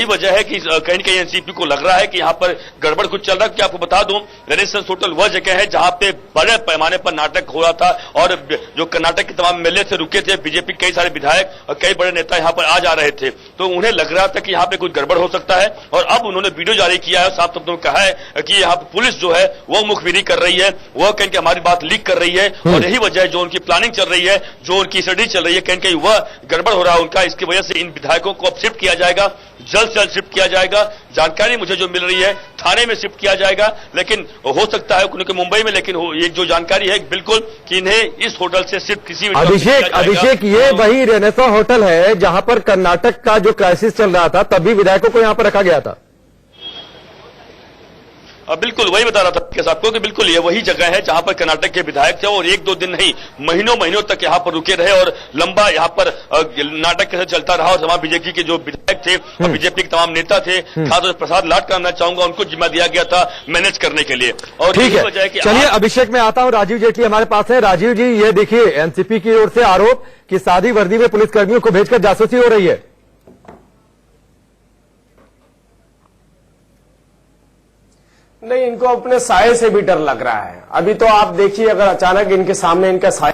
वजह है कि कहीं न कहीं एनसीपी को लग रहा है कि यहाँ पर गड़बड़ कुछ चल रहा है। कि आपको बता दूं, रेनेसां होटल वह जगह है जहां पे बड़े पैमाने पर नाटक हो रहा था और जो कर्नाटक के तमाम एमएलए से रुके थे, बीजेपी के कई सारे विधायक और कई बड़े नेता यहाँ पर आ जा रहे थे, तो उन्हें लग रहा था कि यहाँ पे कुछ गड़बड़ हो सकता है। और अब उन्होंने वीडियो जारी किया है, साफ शब्दों में कहा है कि यहाँ पे पुलिस जो है वो मुखबिरी कर रही है, वह कहीं कि हमारी बात लीक कर रही है और यही वजह है जो उनकी प्लानिंग चल रही है, जो उनकी स्टडी चल रही है, कहीं कहीं वह गड़बड़ हो रहा है उनका। इसकी वजह से इन विधायकों को अब शिफ्ट किया जाएगा, जल्द से जल्द शिफ्ट किया जाएगा। जानकारी मुझे जो मिल रही है थाने में शिफ्ट किया जाएगा, लेकिन हो सकता है उनके मुंबई में, लेकिन एक जो जानकारी है बिल्कुल कि इन्हें इस होटल से शिफ्ट किसी अभिषेक ये वही रेनेसा होटल है जहां पर कर्नाटक का जो क्राइसिस चल रहा था तभी विधायकों को यहां पर रखा गया था। बिल्कुल वही बता रहा था कि आपको कि बिल्कुल ये वही जगह है जहां पर कर्नाटक के विधायक थे और एक दो दिन नहीं महीनों तक यहाँ पर रुके रहे और लंबा यहाँ पर नाटक कैसे चलता रहा। और तमाम बीजेपी के जो विधायक थे और बीजेपी के तमाम नेता थे, खासतौर प्रसाद लाट का मैं चाहूंगा, उनको जिम्मा दिया गया था मैनेज करने के लिए। और ठीक है, चलिए अभिषेक में आता हूं, राजीव जेटली हमारे पास है। राजीव जी ये देखिए एनसीपी की ओर से आरोप कि सादी वर्दी में पुलिसकर्मियों को भेजकर जासूसी हो रही है। नहीं, इनको अपने साये से भी डर लग रहा है। अभी तो आप देखिए, अगर अचानक इनके सामने इनका साया,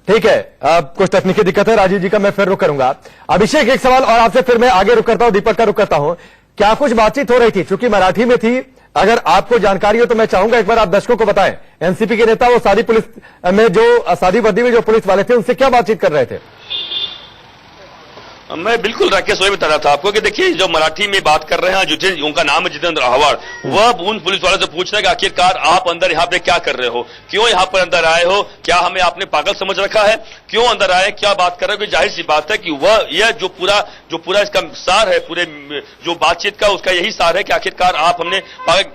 ठीक है, अब कुछ तकनीकी दिक्कत है राजीव जी का, मैं फिर रुक करूंगा। अभिषेक एक सवाल और आपसे फिर मैं आगे रुक करता हूं, दीपक का रुक करता हूं। क्या कुछ बातचीत हो रही थी, चूंकि मराठी में थी, अगर आपको जानकारी हो तो मैं चाहूंगा एक बार आप दर्शकों को बताएं। एनसीपी के नेता वो सादी पुलिस में जो सादी वर्दी में जो पुलिस वाले थे उनसे क्या बातचीत कर रहे थे। मैं बिल्कुल राकेश वही बता रहा था आपको कि देखिए जो मराठी में बात कर रहे हैं जो उनका नाम है जितेंद्र आव्हाड, वह उन पुलिस वालों से पूछ रहे हैं कि आखिरकार आप अंदर यहाँ पे क्या कर रहे हो, क्यों यहाँ पर अंदर आए हो, क्या हमें आपने पागल समझ रखा है, क्यों अंदर आए, क्या बात कर रहे हो। जाहिर सी बात है कि वह यह जो पूरा इसका सार है, पूरे जो बातचीत का उसका यही सार है कि आखिरकार आप हमने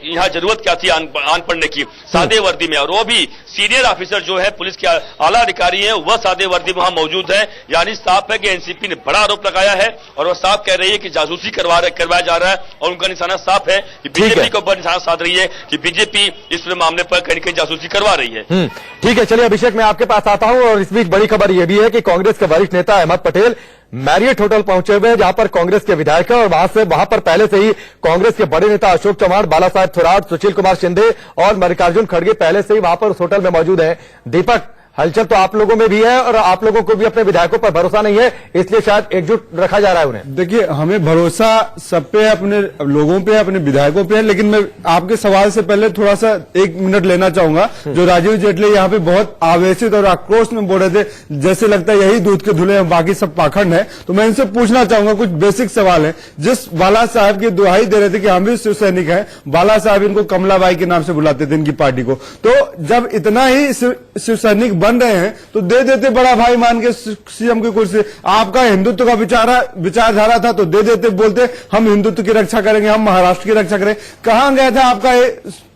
यहाँ जरूरत क्या थी आन पढ़ने की सादे वर्दी में, और वो भी सीनियर ऑफिसर जो है पुलिस के आला अधिकारी है वह सादे वर्दी में वहां मौजूद है। यानी साफ है कि एनसीपी ने बड़ा आरोप लगाया है और वह साफ कह रही है कि जासूसी करवाया जा रहा है, और उनका निशाना साफ है कि बीजेपी के ऊपर निशाना साध रही है कि बीजेपी इस पूरे मामले पर कहीं कहीं जासूसी करवा रही है। ठीक है, चलिए अभिषेक मैं आपके पास आता हूं, और इस बीच बड़ी खबर यह भी है कि कांग्रेस के वरिष्ठ नेता अहमद पटेल मैरियट होटल पहुंचे हुए हैं, जहां पर कांग्रेस के विधायक हैं, और वहां पर पहले से ही कांग्रेस के बड़े नेता अशोक चव्हाण, बाला साहेब थोराट, सुशील कुमार शिंदे और मल्लिकार्जुन खड़गे पहले से ही वहां पर उस होटल में मौजूद हैं। दीपक, हलचल तो आप लोगों में भी है और आप लोगों को भी अपने विधायकों पर भरोसा नहीं है, इसलिए शायद एकजुट रखा जा रहा है उन्हें। देखिए, हमें भरोसा सब पे, अपने लोगों पे, अपने विधायकों पे है, लेकिन मैं आपके सवाल से पहले थोड़ा सा 1 मिनट लेना चाहूंगा। जो राजीव जेटली यहाँ पे बहुत आवेशित और आक्रोश में बोल रहे थे, जैसे लगता है यही दूध के धुले हैं, बाकी सब पाखंड है, तो मैं इनसे पूछना चाहूंगा कुछ बेसिक सवाल है। जिस बाला साहब की दुहाई दे रहे थे कि हम भी शिव सैनिक हैं, बाला साहब इनको कमलाबाई के नाम से बुलाते थे इनकी पार्टी को, तो जब इतना ही शिव सैनिक बन रहे हैं तो दे देते बड़ा भाई मान के सीएम की कुर्सी। आपका हिंदुत्व का विचारधारा था तो दे देते, बोलते हम हिंदुत्व की रक्षा करेंगे, हम महाराष्ट्र की रक्षा करेंगे। कहां गया था आपका ये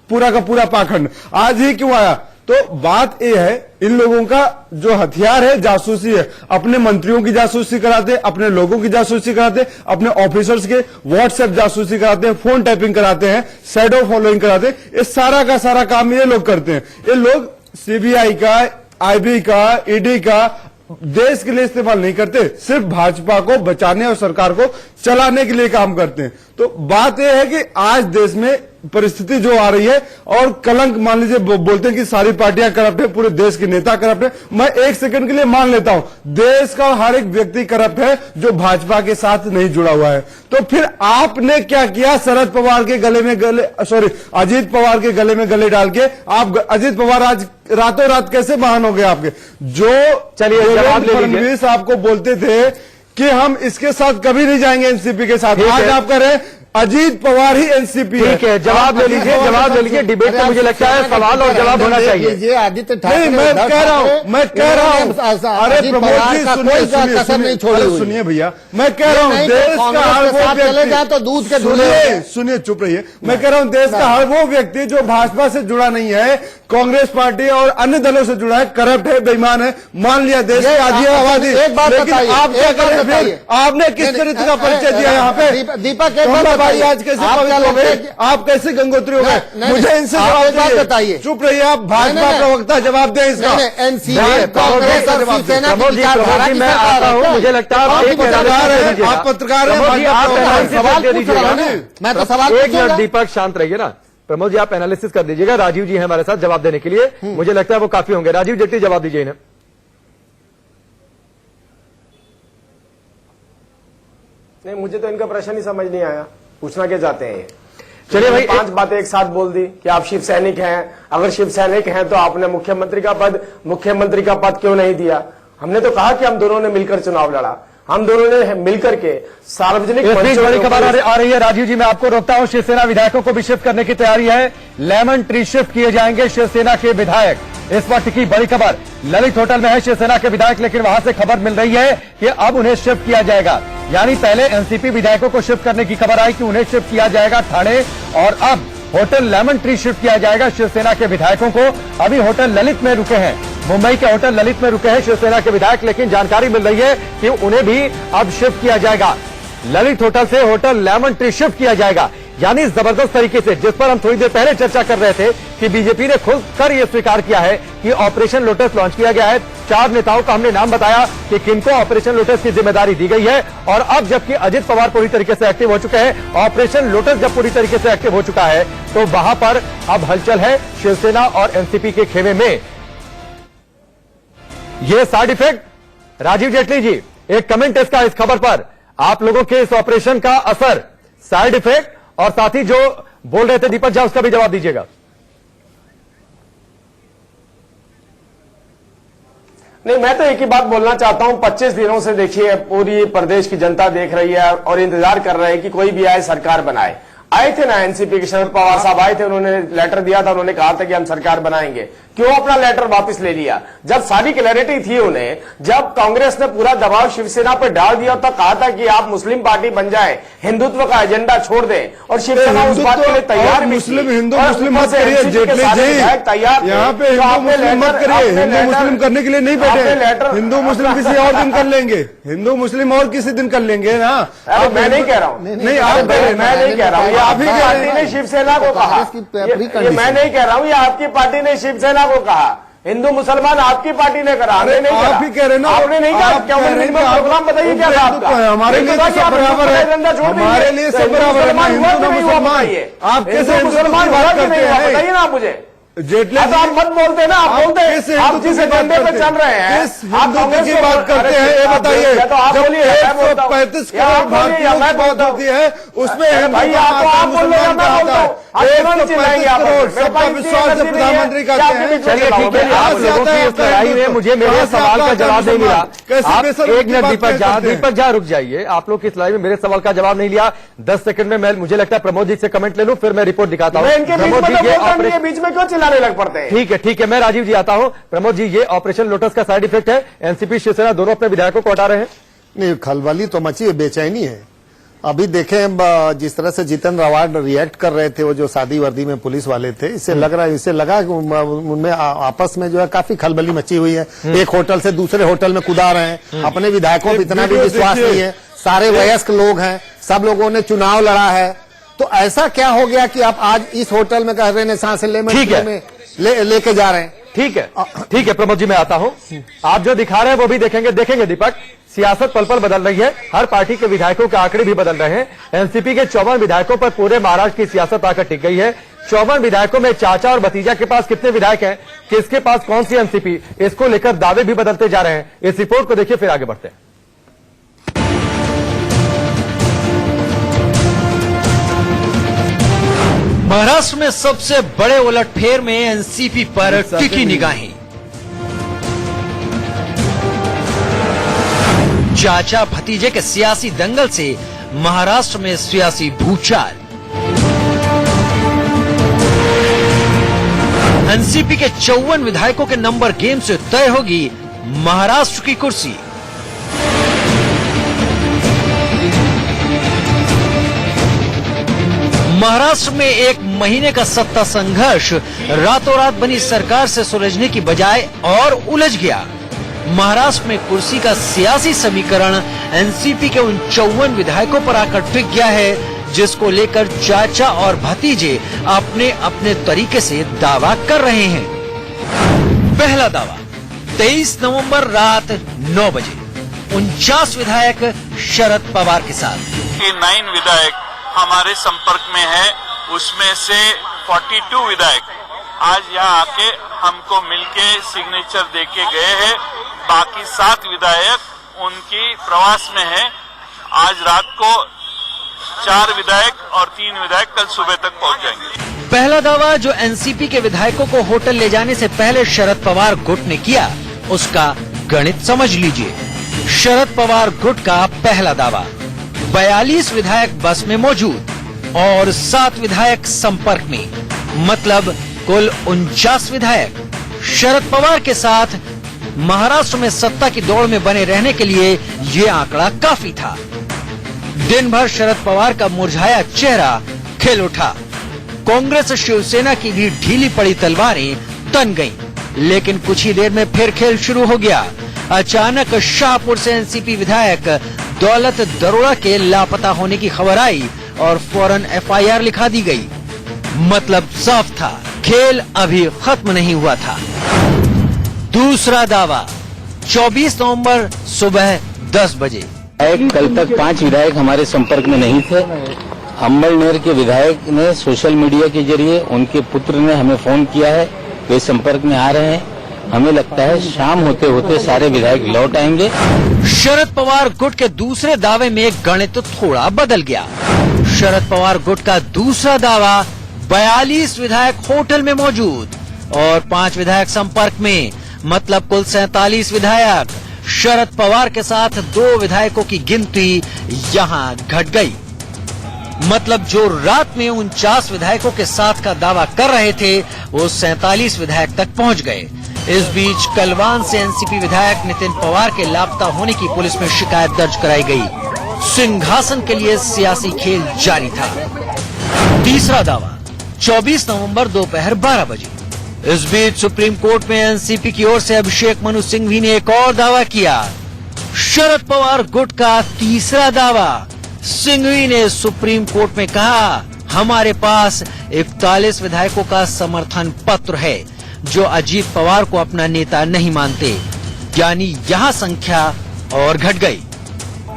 पूरा का पूरा पाखंड? आज ही क्यों आया? तो बात यह है, इन लोगों का जो हथियार है जासूसी है। अपने मंत्रियों की जासूसी कराते, अपने लोगों की जासूसी कराते, अपने ऑफिसर्स के व्हाट्सएप जासूसी कराते हैं, फोन टैपिंग कराते हैं, शैडो फॉलोइंग कराते हैं। ये सारा का सारा काम ये लोग करते हैं। ये लोग सीबीआई का, आईबी का, ईडी का देश के लिए इस्तेमाल नहीं करते, सिर्फ भाजपा को बचाने और सरकार को चलाने के लिए काम करते हैं। तो बात यह है कि आज देश में परिस्थिति जो आ रही है, और कलंक मान लीजिए बोलते हैं कि सारी पार्टियां करप्ट है, पूरे देश के नेता करप्ट है। मैं 1 सेकंड के लिए मान लेता हूं, देश का हर एक व्यक्ति करप्ट है जो भाजपा के साथ नहीं जुड़ा हुआ है। तो फिर आपने क्या किया? शरद पवार के अजीत पवार के गले में गले डाल के आप अजीत पवार आज रातों रात कैसे महान हो गए आपके? जो चलिए फडणवीस आपको बोलते थे कि हम इसके साथ कभी नहीं जाएंगे एनसीपी के साथ, आज आप कह रहे हैं अजीत पवार ही एनसीपी है। ठीक है, जवाब ले लीजिए। डिबेट में मुझे लगता है सवाल और जवाब होना चाहिए। ये आदित्य ठाकरे, नहीं, मैं कह रहा हूँ अरे प्रमोद जी सुनिए भैया, मैं कह रहा हूँ देश का हर वो व्यक्ति, तो दूध के धुले, सुनिए चुप रहिए। मैं कह रहा हूँ देश का हर वो व्यक्ति जो भाजपा से जुड़ा नहीं है, कांग्रेस पार्टी और अन्य दलों से जुड़ा है, करप्ट है, बेईमान है। मान लिया देश की आधी आबादी, लेकिन आप क्या कर रहे हैं? आपने किस चरित्र का परिचय दिया यहाँ पे? दीपक भाई आज कैसे पवित्र हो गए? आप कैसे गंगोत्री हो गए? मुझे इनसे जवाब बताइए। चुप रहिए आप, भाजपा प्रवक्ता जवाब दें इसका। मैं आता हूँ, मुझे लगता है आप पत्रकार हैं, मैं तो सवाल। एक मिनट दीपक, शांत रहिए ना। प्रमोद जी आप एनालिसिस कर दीजिएगा, राजीव जी हैं हमारे साथ जवाब देने के लिए, मुझे लगता है वो काफी होंगे। राजीव जेटली जवाब दीजिए इन्हें। नहीं, मुझे तो इनका प्रश्न ही समझ नहीं आया, पूछना क्या चाहते हैं ये? चलिए भाई, 5 बातें एक साथ बोल दी कि आप शिव सैनिक हैं। अगर शिव सैनिक हैं तो आपने मुख्यमंत्री का पद क्यों नहीं दिया? हमने तो कहा कि हम दोनों ने मिलकर चुनाव लड़ा, हम दोनों ने मिलकर के सार्वजनिक बड़ी खबर आ रही है। राजीव जी मैं आपको रोकता हूं, शिवसेना विधायकों को भी शिफ्ट करने की तैयारी है। लेमन ट्री शिफ्ट किए जाएंगे शिवसेना के विधायक। इस वक्त की बड़ी खबर, ललित होटल में है शिवसेना के विधायक, लेकिन वहां से खबर मिल रही है कि अब उन्हें शिफ्ट किया जाएगा। यानी पहले एनसीपी विधायकों को शिफ्ट करने की खबर आई कि उन्हें शिफ्ट किया जाएगा ठाणे, और अब होटल लेमन ट्री शिफ्ट किया जाएगा शिवसेना के विधायकों को। अभी होटल ललित में रुके हैं, मुंबई के होटल ललित में रुके हैं शिवसेना के विधायक, लेकिन जानकारी मिल रही है कि उन्हें भी अब शिफ्ट किया जाएगा। ललित होटल से होटल लेमन ट्री शिफ्ट किया जाएगा। यानी जबरदस्त तरीके से, जिस पर हम थोड़ी देर पहले चर्चा कर रहे थे कि बीजेपी ने खुलकर यह स्वीकार किया है कि ऑपरेशन लोटस लॉन्च किया गया है। 4 नेताओं का हमने नाम बताया कि किनको ऑपरेशन लोटस की जिम्मेदारी दी गई है, और अब जबकि अजित पवार पूरी तरीके से एक्टिव हो चुके हैं, ऑपरेशन लोटस जब पूरी तरीके से एक्टिव हो चुका है, तो वहां पर अब हलचल है शिवसेना और एनसीपी के खेमे में। ये साइड इफेक्ट, राजीव जेटली जी एक कमेंट इसका, इस खबर पर आप लोगों के इस ऑपरेशन का असर, साइड इफेक्ट, और साथ ही जो बोल रहे थे दीपक झा उसका भी जवाब दीजिएगा। नहीं, मैं तो एक ही बात बोलना चाहता हूं, 25 दिनों से देखिए पूरी प्रदेश की जनता देख रही है और इंतजार कर रहे हैं कि कोई भी आए सरकार बनाए। आए थे ना एनसीपी के शरद पवार साहब आए थे, उन्होंने लेटर दिया था, उन्होंने कहा था कि हम सरकार बनाएंगे। क्यों अपना लेटर वापस ले लिया? जब सारी क्लैरिटी थी उन्हें, जब कांग्रेस ने पूरा दबाव शिवसेना पर डाल दिया तो कहा था कि आप मुस्लिम पार्टी बन जाए, हिंदुत्व का एजेंडा छोड़ दें, और शिवसेना उस बात के लिए तैयार भी मुस्लिम हिंदू मुस्लिम मत करिए, जेटली जी तैयार यहाँ पे हिंदू मुस्लिम मत करिए, हिंदू मुस्लिम करने के लिए नहीं बैठे, हिंदू मुस्लिम किसी और दिन कर लेंगे, हिंदू मुस्लिम और किसी दिन कर लेंगे ना। मैं नहीं कह रहा हूँ, नहीं आप मैं नहीं कह रहा हूँ, आपकी पार्टी ने शिवसेना को कहा, ये मैं नहीं कह रहा हूँ, ये आपकी पार्टी ने शिवसेना को कहा, हिंदू मुसलमान आपकी पार्टी ने करा, हमने नहीं करा। आप ही कह रहे ना, आपने नहीं कहा, क्या प्रोग्राम बताइए क्या था आपका? हमारे लिए सब बराबर है, हमारे लिए सब बराबर है, हिंदू ना मुसलमान। आप कैसे हिंदू मुसलमान बात करते हैं? बताइए ना मुझे। जेटली तो आप मत बोलते ना, आप बोलते हैं आप जिस एजेंडे पे चल रहे हैं, आप हिंदू की बात करते हैं, ये बताइए। जब 135 करोड़ भारतीयों की बात होती है उसमें भाई आप बोल रहे हैं, मैं बोलता हूँ, 135 करोड़ सबका विश्वास से प्रधानमंत्री कहते हैं। चलिए ठीक है, आप लोगों की इस लड़ाई में मुझे मेरे सवाल का जवाब नहीं मिला। आप एक मिनट दीपक झा रुक जाइए, आप लोग की इस लड़ाई में मेरे सवाल का जवाब नहीं लिया। 10 सेकंड में मैं, मुझे लगता है प्रमोद जी से कमेंट ले लूं, फिर मैं रिपोर्ट दिखाता हूँ। बीच में क्यों चिल्लाने लग पड़ते हैं? ठीक है, मैं राजीव जी आता हूं। प्रमोद जी, ये ऑपरेशन लोटस का साइड इफेक्ट है, एनसीपी शिवसेना दोनों अपने विधायकों को हटा रहे हैं। नहीं, खलबली तो मची है, बेचैनी है। अभी देखें जिस तरह से जितेंद्र आवाड रिएक्ट कर रहे थे, वो जो सादी वर्दी में पुलिस वाले थे, इससे लगा कि उनमें आपस में जो है काफी खलबली मची हुई है। एक होटल से दूसरे होटल में कूदा रहे हैं, अपने विधायकों पर इतना भी विश्वास नहीं है, सारे वयस्क लोग हैं, सब लोगों ने चुनाव लड़ा है, तो ऐसा क्या हो गया कि आप आज इस होटल में कह रहे हैं सांस लेके जा रहे हैं? ठीक है प्रमोद जी, मैं आता हूं। आप जो दिखा रहे हैं वो भी देखेंगे दीपक। सियासत पल पल बदल रही है, हर पार्टी के विधायकों के आंकड़े भी बदल रहे हैं। एनसीपी के 54 विधायकों पर पूरे महाराष्ट्र की सियासत आकर टिक गई है। 54 विधायकों में चाचा और भतीजा के पास कितने विधायक हैं, किसके पास कौन सी एनसीपी, इसको लेकर दावे भी बदलते जा रहे हैं। इस रिपोर्ट को देखिए, फिर आगे बढ़ते हैं। महाराष्ट्र में सबसे बड़े उलटफेर में एनसीपी पर टिकी निगाहें। चाचा भतीजे के सियासी दंगल से महाराष्ट्र में सियासी भूचाल। एनसीपी के 54 विधायकों के नंबर गेम से तय होगी महाराष्ट्र की कुर्सी। महाराष्ट्र में एक महीने का सत्ता संघर्ष रातों रात बनी सरकार से सुलझने की बजाय और उलझ गया। महाराष्ट्र में कुर्सी का सियासी समीकरण एनसीपी के उन 54 विधायकों पर आकर टिक गया है, जिसको लेकर चाचा और भतीजे अपने अपने तरीके से दावा कर रहे हैं। पहला दावा, 23 नवंबर रात 9 बजे 49 विधायक शरद पवार के साथ। 9 विधायक हमारे संपर्क में है, उसमें से 42 विधायक आज यहाँ आके हमको मिलके सिग्नेचर देके गए हैं। बाकी 7 विधायक उनकी प्रवास में है। आज रात को 4 विधायक और 3 विधायक कल सुबह तक पहुंच जाएंगे। पहला दावा जो एनसीपी के विधायकों को होटल ले जाने से पहले शरद पवार गुट ने किया, उसका गणित समझ लीजिए। शरद पवार गुट का पहला दावा, 42 विधायक बस में मौजूद और 7 विधायक संपर्क में, मतलब कुल 49 विधायक शरद पवार के साथ। महाराष्ट्र में सत्ता की दौड़ में बने रहने के लिए ये आंकड़ा काफी था। दिन भर शरद पवार का मुरझाया चेहरा खिल उठा। कांग्रेस शिवसेना की भी ढीली पड़ी तलवारें तन गईं, लेकिन कुछ ही देर में फिर खेल शुरू हो गया। अचानक शाहपुर से एनसीपी विधायक दौलत दरोड़ा के लापता होने की खबर आई और फौरन एफआईआर लिखा दी गई। मतलब साफ था, खेल अभी खत्म नहीं हुआ था। दूसरा दावा, 24 नवंबर सुबह 10 बजे। कल तक 5 विधायक हमारे संपर्क में नहीं थे। अम्बलनेर के विधायक ने सोशल मीडिया के जरिए, उनके पुत्र ने हमें फोन किया है, वे संपर्क में आ रहे हैं। हमें लगता है शाम होते होते सारे विधायक लौट आएंगे। शरद पवार गुट के दूसरे दावे में गणित थोड़ा बदल गया। शरद पवार गुट का दूसरा दावा, 42 विधायक होटल में मौजूद और 5 विधायक संपर्क में, मतलब कुल 47 विधायक। शरद पवार के साथ 2 विधायकों की गिनती यहां घट गई। मतलब जो रात में 49 विधायकों के साथ का दावा कर रहे थे वो 47 विधायक तक पहुंच गए। इस बीच कलवान से एनसीपी विधायक नितिन पवार के लापता होने की पुलिस में शिकायत दर्ज कराई गई। सिंहासन के लिए सियासी खेल जारी था। तीसरा दावा 24 नवंबर दोपहर 12 बजे। इस बीच सुप्रीम कोर्ट में एनसीपी की ओर से अभिषेक मनु सिंघवी ने एक और दावा किया। शरद पवार गुट का तीसरा दावा। सिंघवी ने सुप्रीम कोर्ट में कहा, हमारे पास 41 विधायकों का समर्थन पत्र है जो अजीत पवार को अपना नेता नहीं मानते। यानी यहां संख्या और घट गई।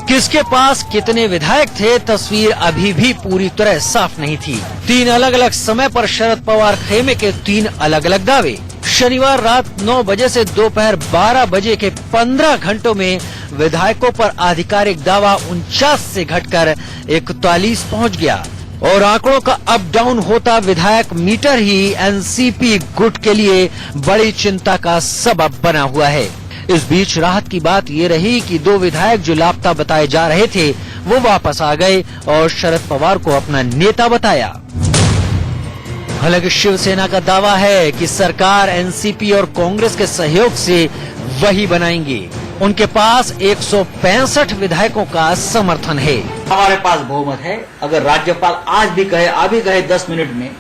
किसके पास कितने विधायक थे तस्वीर अभी भी पूरी तरह साफ नहीं थी। 3 अलग अलग समय पर शरद पवार खेमे के 3 अलग अलग दावे। शनिवार रात 9 बजे से दोपहर 12 बजे के 15 घंटों में विधायकों पर आधिकारिक दावा 49 से घटकर 41 पहुंच गया और आंकड़ों का अप डाउन होता विधायक मीटर ही एनसीपी गुट के लिए बड़ी चिंता का सबब बना हुआ है। इस बीच राहत की बात ये रही कि 2 विधायक जो लापता बताए जा रहे थे वो वापस आ गए और शरद पवार को अपना नेता बताया। हालांकि शिवसेना का दावा है कि सरकार एनसीपी और कांग्रेस के सहयोग से वही बनाएंगे। उनके पास 165 विधायकों का समर्थन है। हमारे पास बहुमत है। अगर राज्यपाल आज भी कहे, अभी कहे 10 मिनट में,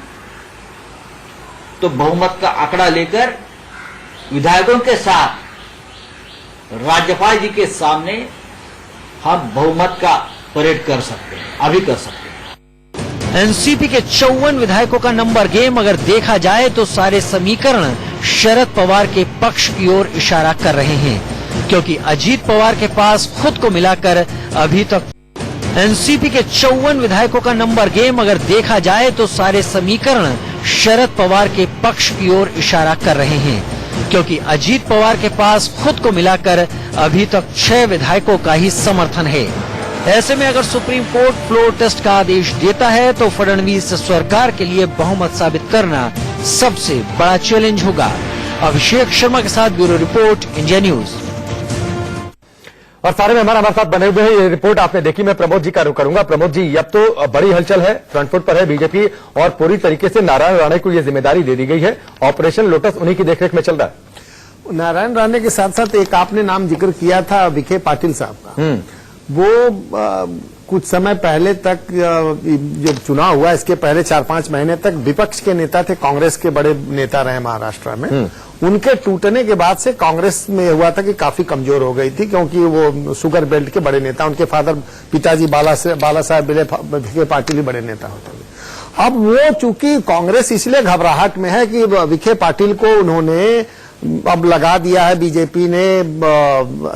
तो बहुमत का आंकड़ा लेकर विधायकों के साथ राज्यपाल जी के सामने हम बहुमत का परेड कर सकते हैं, अभी कर सकते हैं। एनसीपी के 54 विधायकों का नंबर गेम अगर देखा जाए तो सारे समीकरण शरद पवार के पक्ष की ओर इशारा कर रहे हैं, क्योंकि अजीत पवार के पास खुद को मिलाकर अभी तक एनसीपी के 54 विधायकों का नंबर गेम अगर देखा जाए तो सारे समीकरण शरद पवार के पक्ष की ओर इशारा कर रहे हैं, क्योंकि अजीत पवार के पास खुद को मिलाकर अभी तक 6 विधायकों का ही समर्थन है। ऐसे में अगर सुप्रीम कोर्ट फ्लोर टेस्ट का आदेश देता है तो फडणवीस सरकार के लिए बहुमत साबित करना सबसे बड़ा चैलेंज होगा। अभिषेक शर्मा के साथ ब्यूरो रिपोर्ट, इंडिया न्यूज। और सारे मेहमान हमारे साथ बने हुए हैं। ये रिपोर्ट आपने देखी। मैं प्रमोद जी का रुख करूंगा। प्रमोद जी, अब तो बड़ी हलचल है, फ्रंट फुट पर है बीजेपी और पूरी तरीके से नारायण राणे को यह जिम्मेदारी दे दी गई है। ऑपरेशन लोटस उन्हीं की देखरेख में चल रहा है। नारायण राणे के साथ साथ एक आपने नाम जिक्र किया था विखे पाटिल साहब का। वो कुछ समय पहले तक जब चुनाव हुआ, इसके पहले 4-5 महीने तक विपक्ष के नेता थे, कांग्रेस के बड़े नेता रहे महाराष्ट्र में। उनके टूटने के बाद से कांग्रेस में हुआ था कि काफी कमजोर हो गई थी, क्योंकि वो शुगर बेल्ट के बड़े नेता, उनके फादर पिताजी बाला साहेब विखे पाटिल ही बड़े नेता होते थे। अब वो चूंकि कांग्रेस इसलिए घबराहट में है कि विखे पाटिल को उन्होंने अब लगा दिया है बीजेपी ने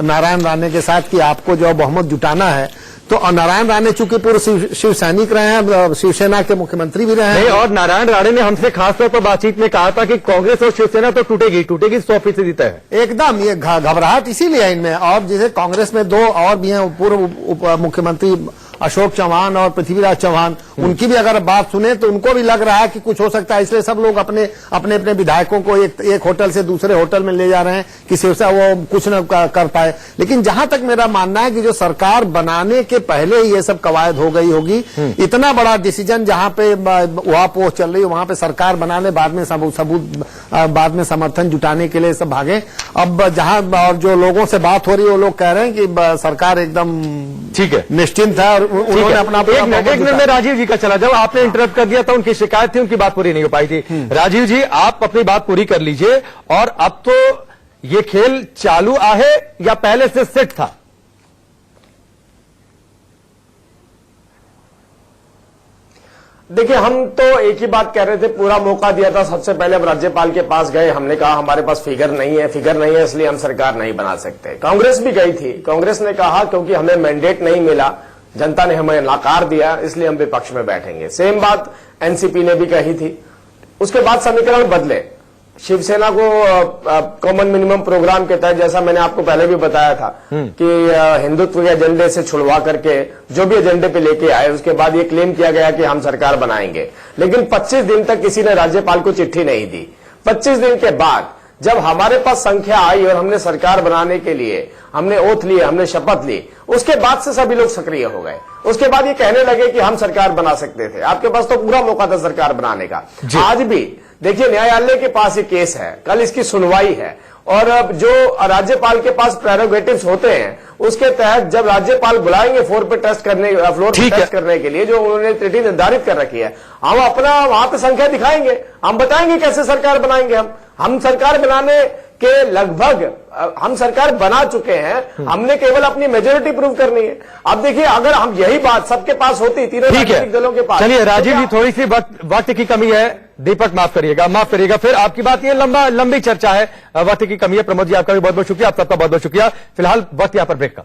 नारायण राणे के साथ कि आपको जो बहुमत जुटाना है। तो नारायण राणे चूंकि पूर्व शिव सैनिक रहे हैं, शिवसेना के मुख्यमंत्री भी रहे हैं। और नारायण राणे ने हमसे खासतौर पर बातचीत में कहा था कि कांग्रेस और शिवसेना तो टूटेगी 100% तय है। एकदम ये घबराहट इसीलिए है इनमें। और जैसे कांग्रेस में 2 और भी हैं, पूर्व मुख्यमंत्री अशोक चौहान और पृथ्वीराज चौहान, उनकी भी अगर बात सुने तो उनको भी लग रहा है कि कुछ हो सकता है। इसलिए सब लोग अपने अपने विधायकों को एक होटल से दूसरे होटल में ले जा रहे हैं कि शिवसेना वो कुछ न कर पाए। लेकिन जहां तक मेरा मानना है कि जो सरकार बनाने के पहले ही ये सब कवायद हो गई होगी। इतना बड़ा डिसीजन जहां पे उहापोह चल रही है, वहां पे सरकार बनाने, बाद में सबूत बाद में समर्थन जुटाने के लिए सब भागे। अब जहां और जो लोगों से बात हो रही है वो लोग कह रहे हैं कि सरकार एकदम ठीक है, निश्चिंत है। उन्होंने अपना एक मिनट में राजीव जी का चला जाओ। आपने इंटरप्ट कर दिया था, उनकी शिकायत थी, उनकी बात पूरी नहीं हो पाई थी। राजीव जी, आप अपनी बात पूरी कर लीजिए। और अब तो ये खेल चालू है या पहले से सेट था? देखिए, हम तो एक ही बात कह रहे थे, पूरा मौका दिया था। सबसे पहले हम राज्यपाल के पास गए, हमने कहा हमारे पास फिगर नहीं है इसलिए हम सरकार नहीं बना सकते। कांग्रेस भी गई थी, कांग्रेस ने कहा क्योंकि हमें मैंडेट नहीं मिला, जनता ने हमें नकार दिया, इसलिए हम विपक्ष में बैठेंगे। सेम बात एनसीपी ने भी कही थी। उसके बाद समीकरण बदले। शिवसेना को कॉमन मिनिमम प्रोग्राम के तहत, जैसा मैंने आपको पहले भी बताया था कि हिंदुत्व के एजेंडे से छुड़वा करके जो भी एजेंडे पे लेके आए, उसके बाद ये क्लेम किया गया कि हम सरकार बनाएंगे। लेकिन 25 दिन तक किसी ने राज्यपाल को चिट्ठी नहीं दी। 25 दिन के बाद जब हमारे पास संख्या आई और हमने सरकार बनाने के लिए हमने ओथ लिए, हमने शपथ ली, उसके बाद से सभी लोग सक्रिय हो गए। उसके बाद ये कहने लगे कि हम सरकार बना सकते थे। आपके पास तो पूरा मौका था सरकार बनाने का। आज भी देखिए न्यायालय के पास ये केस है, कल इसकी सुनवाई है, और अब जो राज्यपाल के पास प्रेरोगेटिव्स होते हैं उसके तहत जब राज्यपाल बुलाएंगे फ्लोर पे टेस्ट करने के लिए, जो उन्होंने तिथि निर्धारित कर रखी है, हम अपना वहां पे संख्या दिखाएंगे, हम बताएंगे कैसे सरकार बनाएंगे। हम सरकार बनाने के लगभग हम सरकार बना चुके हैं, हमने केवल अपनी मेजोरिटी प्रूव करनी है। अब देखिए अगर हम यही बात सबके पास होती, तीनों राजनीतिक दलों के पास। चलिए राजीव जी, थोड़ी सी वक्त की कमी है। दीपक माफ करिएगा, फिर आपकी बात ये लंबी चर्चा है, वक्त की कमी है। प्रमोद जी आपका भी बहुत बहुत शुक्रिया, आप सबका बहुत बहुत शुक्रिया। फिलहाल वक्त यहां पर ब्रेक का।